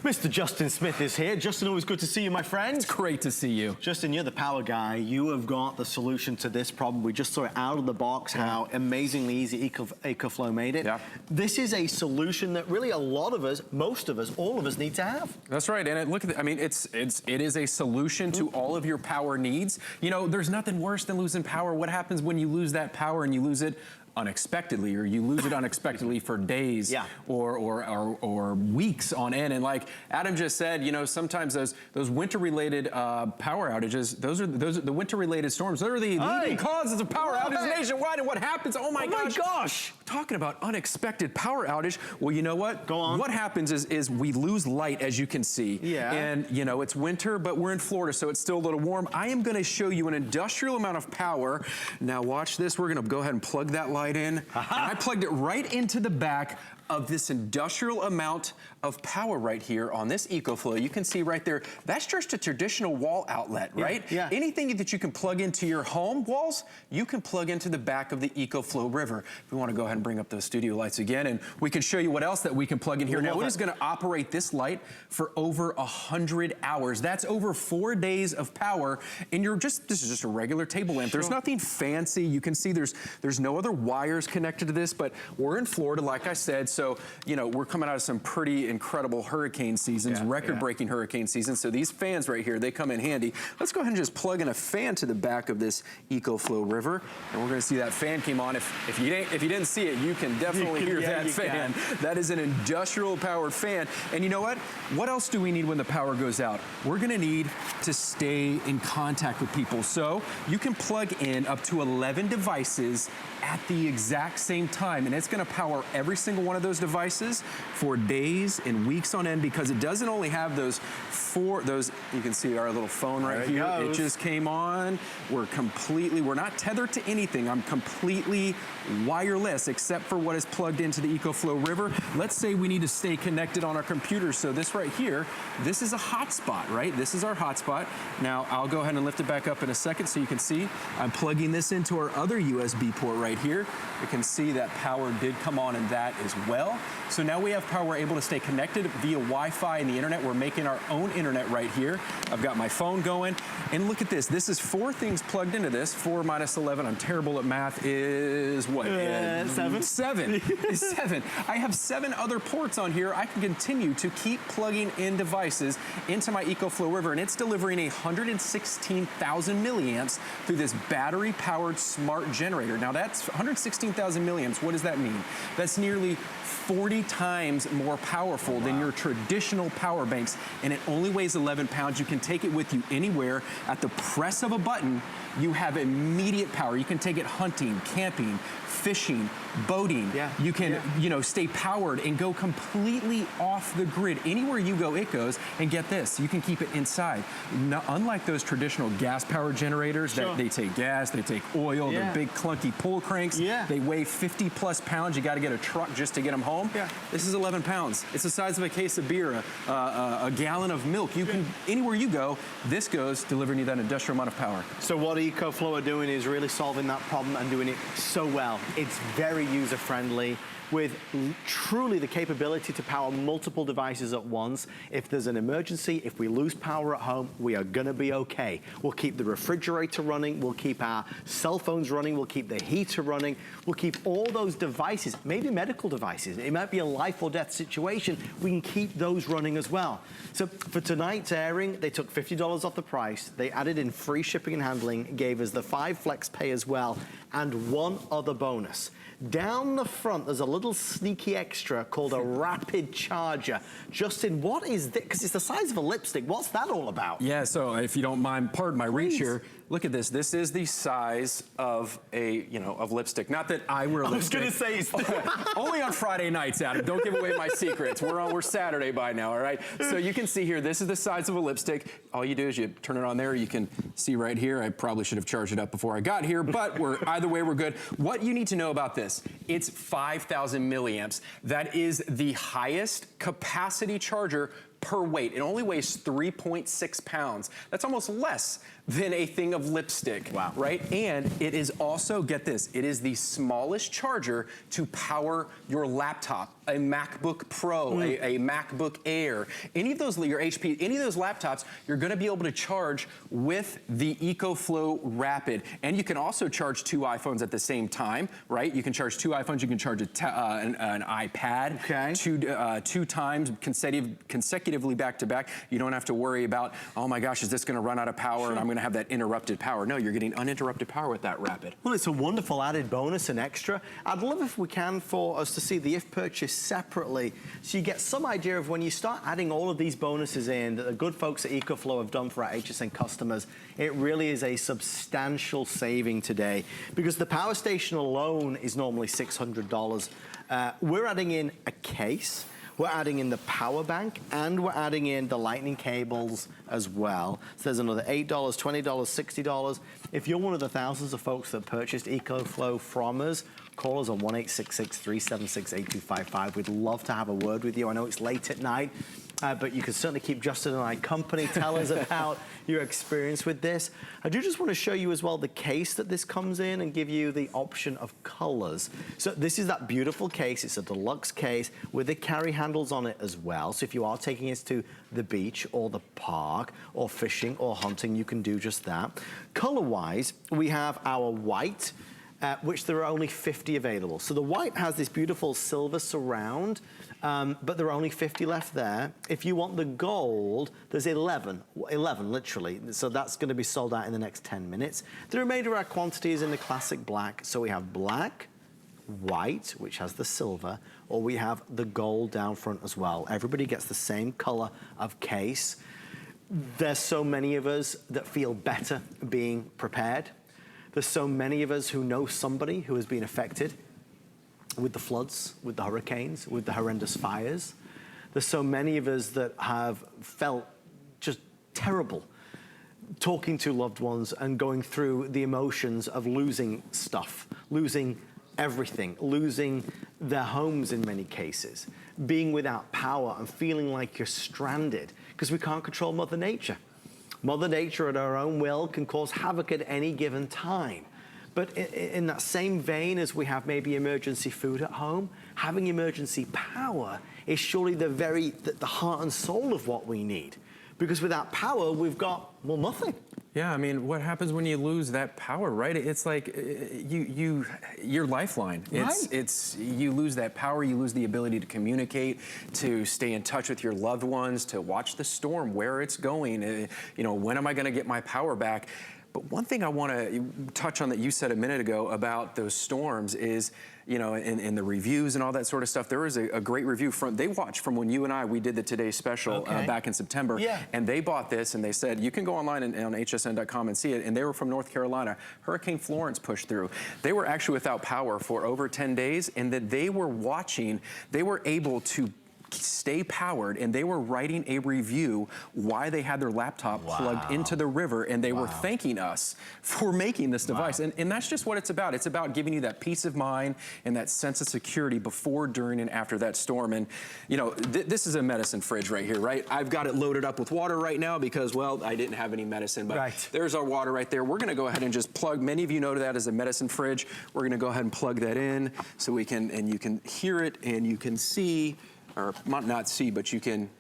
Mr. Justin Smith is here. Justin, always good to see you, my friend. It's great to see you. Justin, you're the power guy. You have got the solution to this problem. We just saw it out of the box, how amazingly easy EcoFlow made it. Yeah. This is a solution that really a lot of us, most of us, all of us need to have. That's right, and look at it. I mean, it is a solution to all of your power needs. You know, there's nothing worse than losing power. What happens when you lose that power and you lose it unexpectedly, or you lose it unexpectedly for days or weeks on end? And like Adam just said, you know, sometimes those winter-related power outages, those are the winter-related storms. Those are the leading causes of power outages nationwide. And what happens? Oh my gosh! Talking about unexpected power outage. Well, you know what? Go on. What happens is we lose light, as you can see. Yeah. And you know, it's winter, but we're in Florida, so it's still a little warm. I am going to show you an industrial amount of power. Now watch this. We're going to go ahead and plug that light in. And I plugged it right into the back of this industrial amount of power right here on this EcoFlow. You can see right there, that's just a traditional wall outlet, right? Yeah. Anything that you can plug into your home walls, you can plug into the back of the EcoFlow River. If we want to go ahead and bring up those studio lights again, and we can show you what else that we can plug in here. Now, it is going to operate this light for over 100 hours. That's over 4 days of power, and this is just a regular table lamp. There's nothing fancy. You can see there's no other wires connected to this, but we're in Florida, like I said, so, you know, we're coming out of some pretty incredible hurricane seasons, record-breaking hurricane seasons. So these fans right here, they come in handy. Let's go ahead and just plug in a fan to the back of this EcoFlow River, and we're going to see that fan came on. If you didn't see it, you can definitely hear that fan. That is an industrial-powered fan. And you know what? What else do we need when the power goes out? We're going to need to stay in contact with people. So you can plug in up to 11 devices at the exact same time, and it's going to power every single one of those devices for days and weeks on end, because it doesn't only have those you can see our little phone right here. It just came on. We're not tethered to anything. I'm completely wireless except for what is plugged into the EcoFlow River. Let's say we need to stay connected on our computers. So this right here, this is a hotspot, right? This is our hotspot. Now I'll go ahead and lift it back up in a second so you can see I'm plugging this into our other USB port right here. You can see that power did come on in that as well. So now we have power. We're able to stay connected via Wi-Fi and the internet. We're making our own internet right here. I've got my phone going, and look at this. This is 4 things plugged into this. 4 minus 11, I'm terrible at math, is what? 7. 7. 7. I have 7 other ports on here. I can continue to keep plugging in devices into my EcoFlow River, and it's delivering 116,000 milliamps through this battery-powered smart generator. Now that's 116,000 milliamps. What does that mean? That's nearly 40 times more powerful than your traditional power banks, and it only weighs 11 pounds. You can take it with you anywhere. At the press of a button, you have immediate power. You can take it hunting, camping, fishing, boating. You can, you know, stay powered and go completely off the grid. Anywhere you go, it goes. And get this, you can keep it inside. Now, unlike those traditional gas-powered generators that they take gas, they take oil, they're big clunky pull cranks. They weigh 50+ pounds. You got to get a truck just to get them home. This is 11 pounds. It's the size of a case of beer, a gallon of milk. You can, anywhere you go, this goes, delivering you that industrial amount of power. So what EcoFlow are doing is really solving that problem and doing it so well. It's very user-friendly, with truly the capability to power multiple devices at once. If there's an emergency, if we lose power at home, we are gonna be okay. We'll keep the refrigerator running, we'll keep our cell phones running, we'll keep the heater running, we'll keep all those devices, maybe medical devices. It might be a life or death situation. We can keep those running as well. So for tonight's airing, they took $50 off the price. They added in free shipping and handling, gave us the 5 flex pay as well, and one other bonus. Down the front, there's a little sneaky extra called a rapid charger. Justin, what is this? Because it's the size of a lipstick. What's that all about? Yeah, so if you don't mind, pardon my reach here. Look at this. This is the size of a, of lipstick. Not that I wear lipstick. I was gonna say, only on Friday nights, Adam. Don't give away my secrets. We're Saturday by now, all right? So you can see here, this is the size of a lipstick. All you do is you turn it on there. You can see right here. I probably should have charged it up before I got here, but either way, we're good. What you need to know about this, it's 5,000 milliamps. That is the highest capacity charger per weight. It only weighs 3.6 pounds. That's almost less than a thing of lipstick, wow. Right? And it is also, get this, it is the smallest charger to power your laptop, a MacBook Pro, a MacBook Air, any of those, your HP, any of those laptops, you're gonna be able to charge with the EcoFlow Rapid. And you can also charge 2 iPhones at the same time, right? You can charge 2 iPhones, you can charge an iPad, two times consecutively back to back. You don't have to worry about, oh my gosh, is this gonna run out of power and I'm gonna have that interrupted power. No, you're getting uninterrupted power with that Rapid. Well, it's a wonderful added bonus and extra. I'd love if we can for us to see the if purchase separately, so you get some idea of when you start adding all of these bonuses in that the good folks at EcoFlow have done for our HSN customers. It really is a substantial saving today, because the power station alone is normally $600. We're adding in a case, we're adding in the power bank, and we're adding in the lightning cables as well. So there's another $8, $20, $60. If you're one of the thousands of folks that purchased EcoFlow from us, call us on 1-866-376-8255. We'd love to have a word with you. I know it's late at night, but you can certainly keep Justin and I company. Tell us about your experience with this. I do just want to show you as well the case that this comes in and give you the option of colors. So this is that beautiful case. It's a deluxe case with the carry handles on it as well. So if you are taking it to the beach or the park or fishing or hunting, you can do just that. Color-wise, we have our white, which there are only 50 available. So the white has this beautiful silver surround, but there are only 50 left there. If you want the gold, there's 11 literally. So that's gonna be sold out in the next 10 minutes. The remainder of our quantity is in the classic black. So we have black, white, which has the silver, or we have the gold down front as well. Everybody gets the same color of case. There's so many of us that feel better being prepared. There's so many of us who know somebody who has been affected with the floods, with the hurricanes, with the horrendous fires. There's so many of us that have felt just terrible talking to loved ones and going through the emotions of losing stuff, losing everything, losing their homes in many cases, being without power and feeling like you're stranded because we can't control Mother Nature. Mother Nature at her own will can cause havoc at any given time. But in that same vein as we have maybe emergency food at home, having emergency power is surely the heart and soul of what we need. Because without power, we've got, well, nothing. Yeah, I mean, what happens when you lose that power, right? It's like your lifeline. It's you lose that power, you lose the ability to communicate, to stay in touch with your loved ones, to watch the storm, where it's going. When am I going to get my power back? But one thing I want to touch on that you said a minute ago about those storms is, in the reviews and all that sort of stuff, there is a great review they watched from when you and we did the Today Special back in September. Yeah. And they bought this and they said, you can go online on hsn.com and see it. And they were from North Carolina. Hurricane Florence pushed through. They were actually without power for over 10 days, and that they were able to stay powered, and they were writing a review why they had their laptop plugged into the river, and they were thanking us for making this device. And that's just what it's about. It's about giving you that peace of mind and that sense of security before, during, and after that storm. And, you know, this is a medicine fridge right here, right? I've got it loaded up with water right now because, well, I didn't have any medicine, but there's our water right there. We're gonna go ahead and just plug, many of you know that as a medicine fridge. We're gonna go ahead and plug that in so we can, and you can hear it and you can see, or not see, but you can,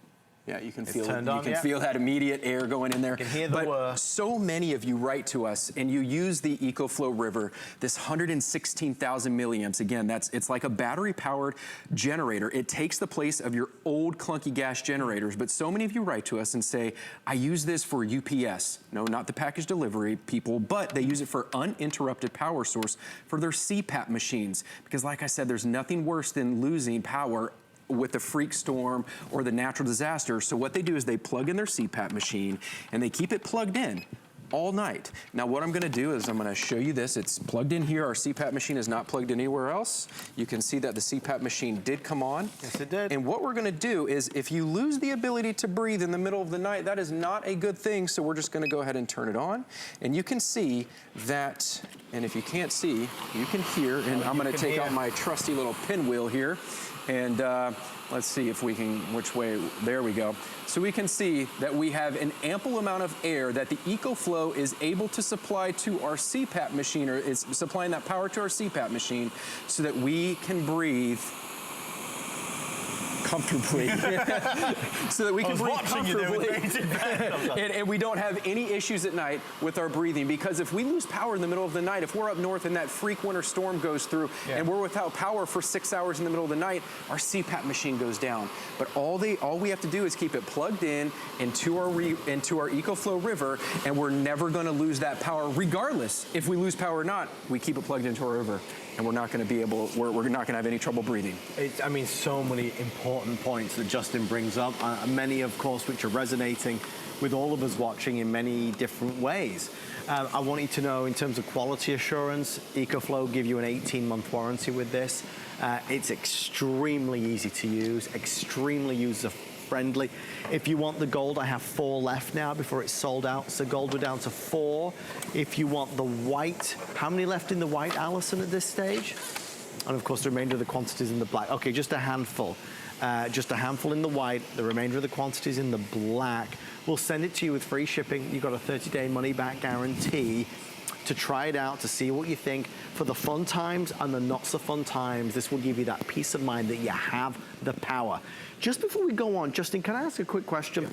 yeah, you can feel it. You can feel that immediate air going in there. You can hear the but so many of you write to us and you use the EcoFlow River, this 116,000 milliamps. Again, it's like a battery-powered generator. It takes the place of your old clunky gas generators. But so many of you write to us and say, I use this for UPS. No, not the package delivery people, but they use it for uninterrupted power source for their CPAP machines. Because like I said, there's nothing worse than losing power with the freak storm or the natural disaster. So what they do is they plug in their CPAP machine and they keep it plugged in all night. Now what I'm gonna do is I'm gonna show you this. It's plugged in here. Our CPAP machine is not plugged in anywhere else. You can see that the CPAP machine did come on. Yes, it did. And what we're gonna do is if you lose the ability to breathe in the middle of the night, that is not a good thing. So we're just gonna go ahead and turn it on. And you can see that, and if you can't see, you can hear, and I'm gonna take out my trusty little pinwheel here. And let's see if we can, which way, there we go. So we can see that we have an ample amount of air that the EcoFlow is able to supply to our CPAP machine, or is supplying that power to our CPAP machine so that we can breathe comfortably. So that we can breathe comfortably. And we don't have any issues at night with our breathing, because if we lose power in the middle of the night, if we're up north and that freak winter storm goes through and we're without power for 6 hours in the middle of the night, our CPAP machine goes down. But all we have to do is keep it plugged in into our EcoFlow River, and we're never gonna lose that power regardless if we lose power or not. We keep it plugged into our river, and we're not going to be able, we're not going to have any trouble breathing. I mean, so many important points that Justin brings up, many, of course, which are resonating with all of us watching in many different ways. I want you to know, in terms of quality assurance, EcoFlow give you an 18-month warranty with this. It's extremely easy to use, extremely user-friendly. If you want the gold, I have 4 left now before it's sold out. So gold, we're down to 4. If you want the white, how many left in the white, Alison, at this stage? And of course, the remainder of the quantities in the black. Okay, just a handful. Just a handful in the white, the remainder of the quantities in the black. We'll send it to you with free shipping. You've got a 30-day money-back guarantee to try it out, to see what you think. For the fun times and the not so fun times, this will give you that peace of mind that you have the power. Just before we go on, Justin, can I ask a quick question? Yeah.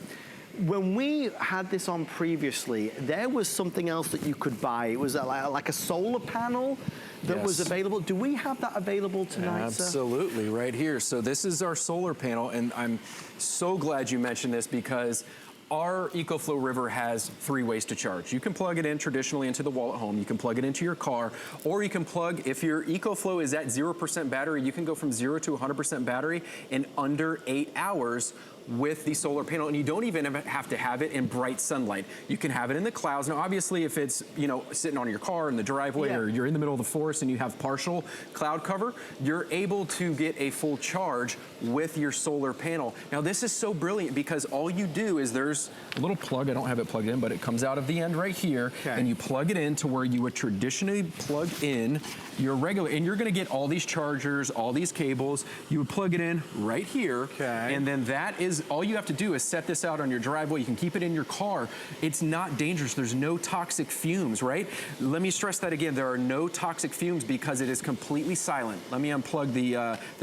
When we had this on previously, there was something else that you could buy. It was like a solar panel that was available. Do we have that available tonight, Absolutely, sir? right here. So this is our solar panel, and I'm so glad you mentioned this, because our EcoFlow River has 3 ways to charge. You can plug it in traditionally into the wall at home. You can plug it into your car, or you can plug, if your EcoFlow is at 0% battery, you can go from 0 to 100% battery in under 8 hours with the solar panel, and you don't even have to have it in bright sunlight. You can have it in the clouds. Now, obviously, if it's, you know, sitting on your car in the driveway, or you're in the middle of the forest and you have partial cloud cover, you're able to get a full charge with your solar panel. Now, this is so brilliant because all you do is there's a little plug. I don't have it plugged in, but it comes out of the end right here, and you plug it in to where you would traditionally plug in your regular, and you're gonna get all these chargers, all these cables. You would plug it in right here, and then that is, all you have to do is set this out on your driveway. You can keep it in your car. It's not dangerous. There's no toxic fumes, right? Let me stress that again. There are no toxic fumes because it is completely silent. Let me unplug the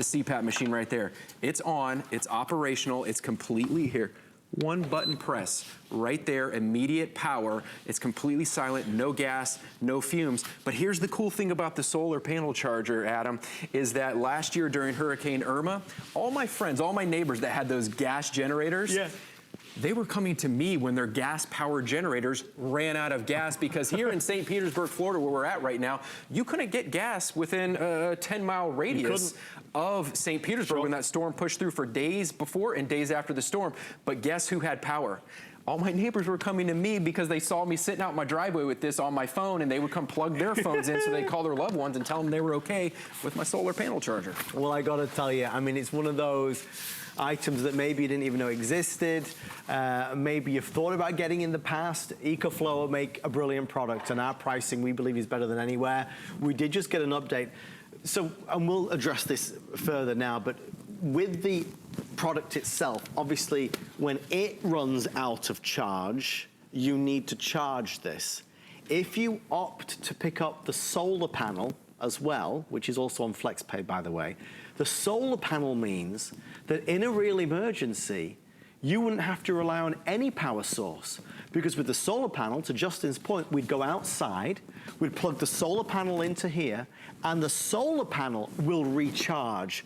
CPAP machine right there. It's on, it's operational, it's completely here. One button press right there, immediate power. It's completely silent, no gas, no fumes. But here's the cool thing about the solar panel charger, Adam, is that last year during Hurricane Irma, all my friends, all my neighbors that had those gas generators, they were coming to me when their gas-powered generators ran out of gas, because here in St. Petersburg, Florida, where we're at right now, you couldn't get gas within a 10-mile radius of St. Petersburg when that storm pushed through for days before and days after the storm. But guess who had power? all my neighbors were coming to me because they saw me sitting out in my driveway with this on my phone, and they would come plug their phones in so they call their loved ones and tell them they were okay with my solar panel charger. Well, I gotta tell you, I mean, it's one of those items that maybe you didn't even know existed, maybe you've thought about getting in the past. EcoFlow make a brilliant product, and our pricing, we believe, is better than anywhere. We did just get an update. So, and we'll address this further now, but with the product itself, obviously, when it runs out of charge, you need to charge this. If you opt to pick up the solar panel as well, which is also on FlexPay, by the way, the solar panel means that in a real emergency, you wouldn't have to rely on any power source, because with the solar panel, to Justin's point, we'd go outside, we'd plug the solar panel into here, and the solar panel will recharge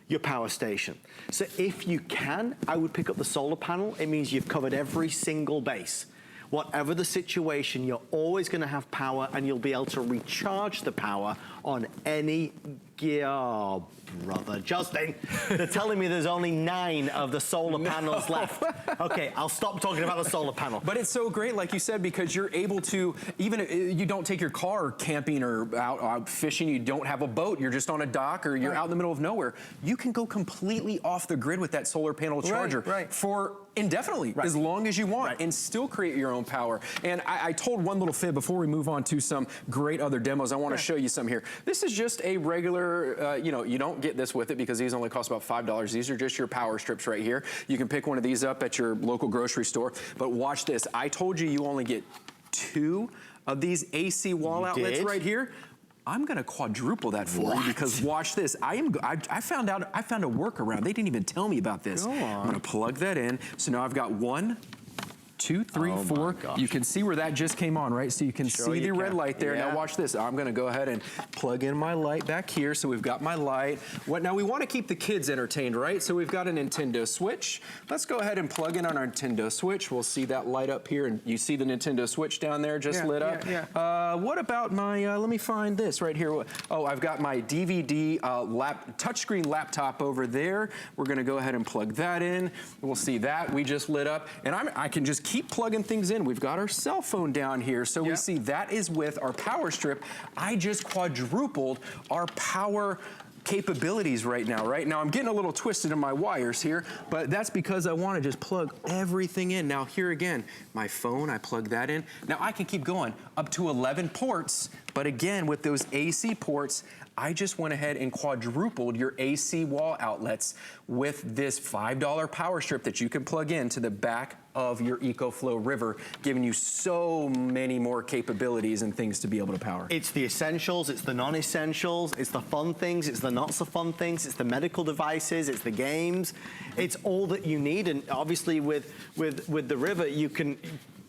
your power station. So if you can, I would pick up the solar panel. It means you've covered every single base. Whatever the situation, you're always gonna have power, and you'll be able to recharge the power on any gear. Oh, brother, Justin, they're telling me there's only 9 of the solar panels left. Okay, I'll stop talking about the solar panel. But it's so great, like you said, because you're able to, even if you don't take your car camping or out fishing, you don't have a boat, you're just on a dock, or you're out in the middle of nowhere, you can go completely off the grid with that solar panel charger for indefinitely, as long as you want, and still create your own power. And I told one little fib before we move on to some great other demos. I want to show you some here. This is just a regular, you know, you don't get this with it because these only cost about $5. These are just your power strips right here. You can pick one of these up at your local grocery store. But watch this. I told you you only get 2 of these AC wall outlets right here. I'm gonna quadruple that for you, because watch this. I found a workaround. They didn't even tell me about this. I'm gonna plug that in. So now I've got 1, 2, 3, 4. You can see where that just came on, right? So you can see the red light there. Now watch this. I'm gonna go ahead and plug in my light back here. So we've got my light. Now we wanna keep the kids entertained, right? So we've got a Nintendo Switch. Let's go ahead and plug in on our Nintendo Switch. We'll see that light up here, and you see the Nintendo Switch down there just lit up. What about my, let me find this right here. Oh, I've got my DVD touchscreen laptop over there. We're gonna go ahead and plug that in. We'll see that, we just lit up. And I can just keep plugging things in. We've got our cell phone down here. So we see that is with our power strip. I just quadrupled our power capabilities right now, I'm getting a little twisted in my wires here, but that's because I want to just plug everything in. Now here again, my phone, I plug that in. Now I can keep going up to 11 ports, but again, with those AC ports, I just went ahead and quadrupled your AC wall outlets with this $5 power strip that you can plug in to the back of your EcoFlow River, giving you so many more capabilities and things to be able to power. It's the essentials, it's the non-essentials, it's the fun things, it's the not so fun things, it's the medical devices, it's the games. It's all that you need, and obviously with the River, you can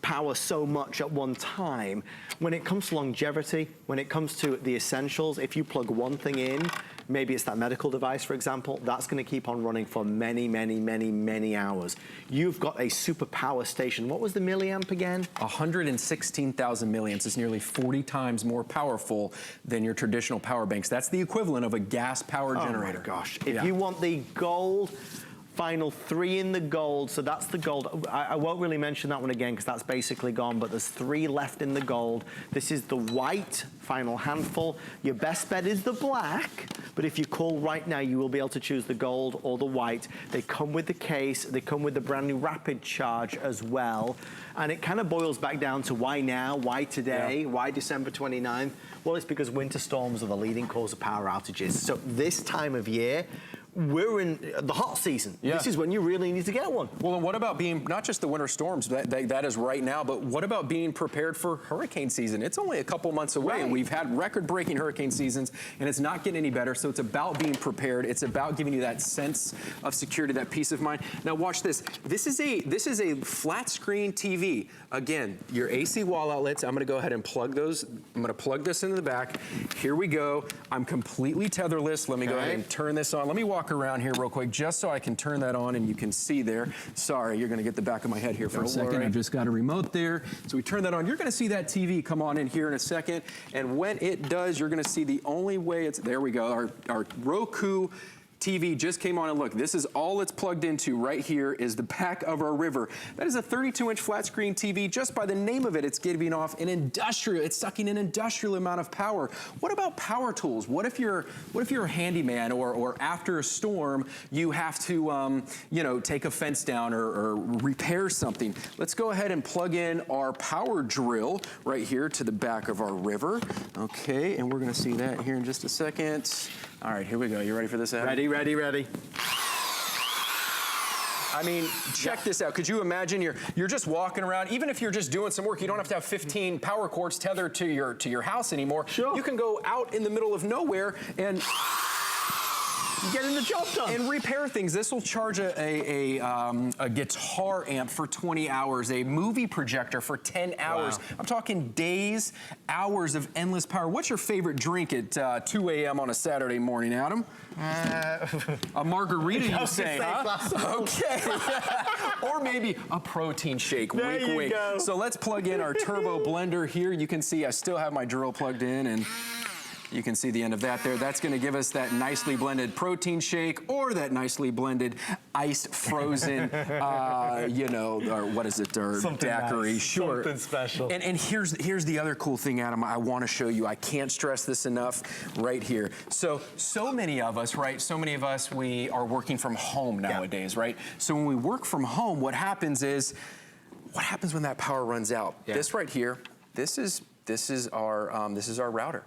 power so much at one time. When it comes to longevity, when it comes to the essentials, if you plug one thing in, maybe it's that medical device, for example, that's gonna keep on running for many, many, many, many hours. You've got a super power station. What was the milliamp again? 116,000 milliamps. It's nearly 40 times more powerful than your traditional power banks. That's the equivalent of a gas power generator. Oh my gosh. If you want the gold, final 3 in the gold, so that's the gold. I won't really mention that one again because that's basically gone, but there's 3 left in the gold. This is the white, final handful. Your best bet is the black, but if you call right now, you will be able to choose the gold or the white. They come with the case, they come with the brand new rapid charge as well. And it kind of boils back down to why now, why today, why December 29th? Well, it's because winter storms are the leading cause of power outages. So this time of year, we're in the hot season. This is when you really need to get one. Well, and what about being, not just the winter storms, that is right now, but what about being prepared for hurricane season? It's only a couple months away. We've had record-breaking hurricane seasons, and it's not getting any better, so it's about being prepared. It's about giving you that sense of security, that peace of mind. Now watch this. This is a flat screen TV. Again, your AC wall outlets, I'm gonna go ahead and plug those. I'm gonna plug this into the back. Here we go. I'm completely tetherless. Let me go ahead and turn this on. Let me walk around here real quick just so I can turn that on and you can see there. Sorry, you're gonna get the back of my head here for a second. I've just got a remote there. So we turn that on. You're gonna see that TV come on in here in a second. And when it does, you're gonna see the only way it's, there we go, our Roku TV just came on, and look, this is all it's plugged into right here is the back of our river. That is a 32-inch flat screen TV. Just by the name of it, it's giving off an industrial, it's sucking an industrial amount of power. What about power tools? What if you're a handyman, or after a storm, you have to, you know, take a fence down or repair something? Let's go ahead and plug in our power drill right here to the back of our river. Okay, and we're gonna see that here in just a second. All right, here we go. You ready for this, Adam? Ready, ready, ready. I mean, check this out. Could you imagine you're just walking around, even if you're just doing some work, you don't have to have 15 power cords tethered to your house anymore. Sure. You can go out in the middle of nowhere and getting the job done. And repair things. This will charge a guitar amp for 20 hours, a movie projector for 10 hours. Wow. I'm talking days, hours of endless power. What's your favorite drink at 2 a.m. on a Saturday morning, Adam? A margarita, you say, huh? Okay. Or maybe a protein shake. There wink, you wink. go. So let's plug in our turbo blender here. You can see I still have my drill plugged in, and you can see the end of that there. That's going to give us that nicely blended protein shake, or that nicely blended iced frozen, you know, or what is it, or something daiquiri. Nice. Sure. Something special. And here's the other cool thing, Adam, I want to show you. I can't stress this enough right here. So many of us, right? So many of us, we are working from home nowadays, right? So when we work from home, what happens when that power runs out? Yeah. This right here, this is our router.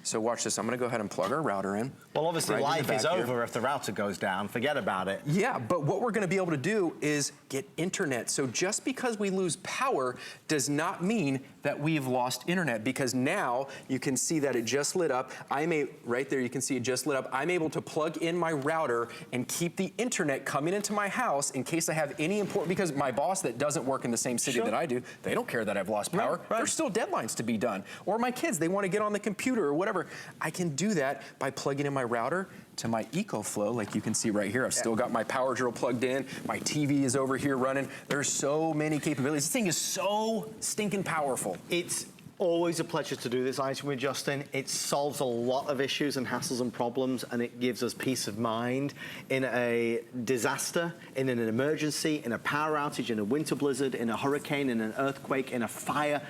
So watch this. I'm going to go ahead and plug our router in. Well, obviously right life is over if the router goes down. Forget about it. Yeah, but what we're going to be able to do is get internet. So just because we lose power does not mean that we've lost internet, because now you can see that it just lit up. Right there, you can see it just lit up. I'm able to plug in my router and keep the internet coming into my house in case I have any important, because my boss that doesn't work in the same city that I do, they don't care that I've lost power. Right. There's still deadlines to be done. Or my kids, they want to get on the computer or whatever. I can do that by plugging in my router to my EcoFlow, like you can see right here. I've still got my power drill plugged in. My TV is over here running. There's so many capabilities. This thing is so stinking powerful. It's always a pleasure to do this item with Justin. It solves a lot of issues and hassles and problems, and it gives us peace of mind in a disaster, in an emergency, in a power outage, in a winter blizzard, in a hurricane, in an earthquake, in a fire.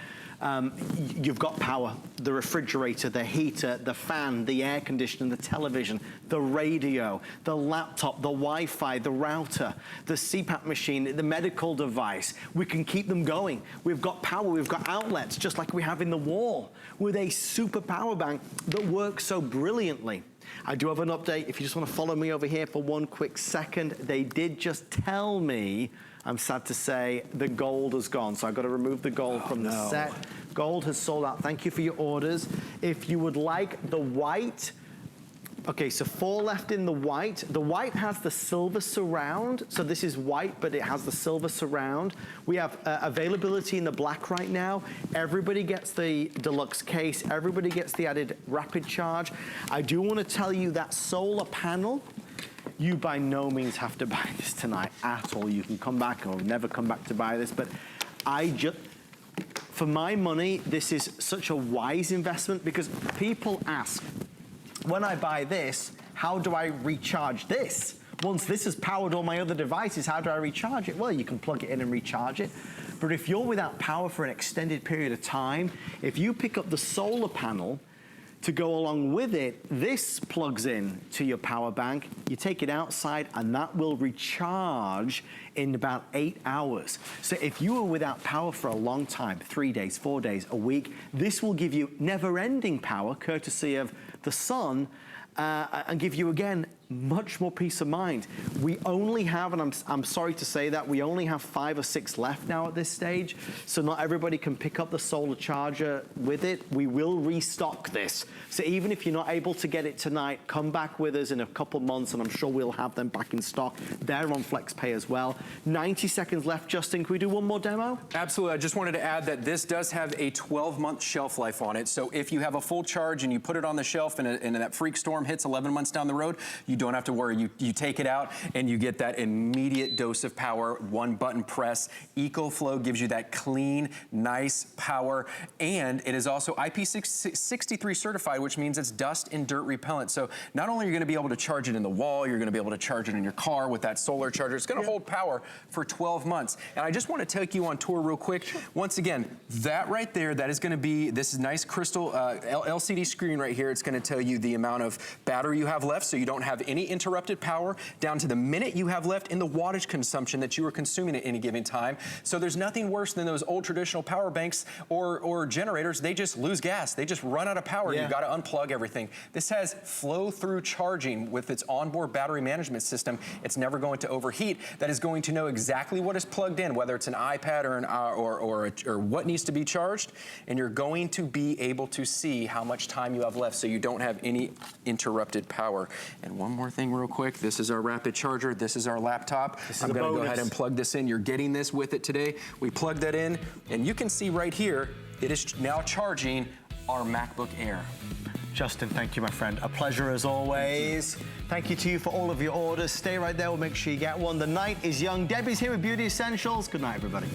You've got power. The refrigerator, the heater, the fan, the air conditioner, the television, the radio, the laptop, the Wi-Fi, the router, the CPAP machine, the medical device. We can keep them going. We've got power. We've got outlets, just like we have in the wall, with a super power bank that works so brilliantly. I do have an update. If you just want to follow me over here for one quick second, they did just tell me, I'm sad to say, the gold has gone. So I've got to remove the gold from the set. Gold has sold out. Thank you for your orders. If you would like the white, okay, so 4 left in the white. The white has the silver surround. So this is white, but it has the silver surround. We have availability in the black right now. Everybody gets the deluxe case. Everybody gets the added rapid charge. I do want to tell you that solar panel, you by no means have to buy this tonight at all. You can come back or never come back to buy this, but for my money, this is such a wise investment, because people ask, when I buy this, how do I recharge this? Once this has powered all my other devices, how do I recharge it? Well, you can plug it in and recharge it. But if you're without power for an extended period of time, if you pick up the solar panel to go along with it, this plugs in to your power bank. You take it outside and that will recharge in about 8 hours. So if you were without power for a long time, 3 days, 4 days, a week, this will give you never-ending power courtesy of the sun, and give you, again, much more peace of mind. We only have, and I'm sorry to say that, we only have 5 or 6 left now at this stage, so not everybody can pick up the solar charger with it. We will restock this. So even if you're not able to get it tonight, come back with us in a couple months, and I'm sure we'll have them back in stock. They're on FlexPay as well. 90 seconds left. Justin, can we do one more demo? Absolutely. I just wanted to add that this does have a 12-month shelf life on it. So if you have a full charge and you put it on the shelf and that freak storm hits 11 months down the road, you don't have to worry. You take it out and you get that immediate dose of power, one button press. EcoFlow gives you that clean, nice power, and it is also IP63 certified, which means it's dust and dirt repellent. So not only are you going to be able to charge it in the wall, you're going to be able to charge it in your car with that solar charger. It's going to hold power for 12 months. And I just want to take you on tour real quick. Once again, that right there, that is going to be, this is nice crystal LCD screen right here. It's going to tell you the amount of battery you have left, so you don't have any interrupted power, down to the minute you have left in the wattage consumption that you are consuming at any given time. So there's nothing worse than those old traditional power banks or generators. They just lose gas. They just run out of power. You've got to unplug everything. This has flow-through charging with its onboard battery management system. It's never going to overheat. That is going to know exactly what is plugged in, whether it's an iPad or what needs to be charged, and you're going to be able to see how much time you have left so you don't have any interrupted power. And one more thing real quick, this is our rapid charger, this is our laptop. I'm gonna go ahead and plug this in. You're getting this with it today. We plug that in, and you can see right here, it is now charging our MacBook Air. Justin, thank you, my friend. A pleasure as always. Thank you to you for all of your orders. Stay right there. We'll make sure you get one. The night is young. Debbie's here with Beauty Essentials. Good night, everybody.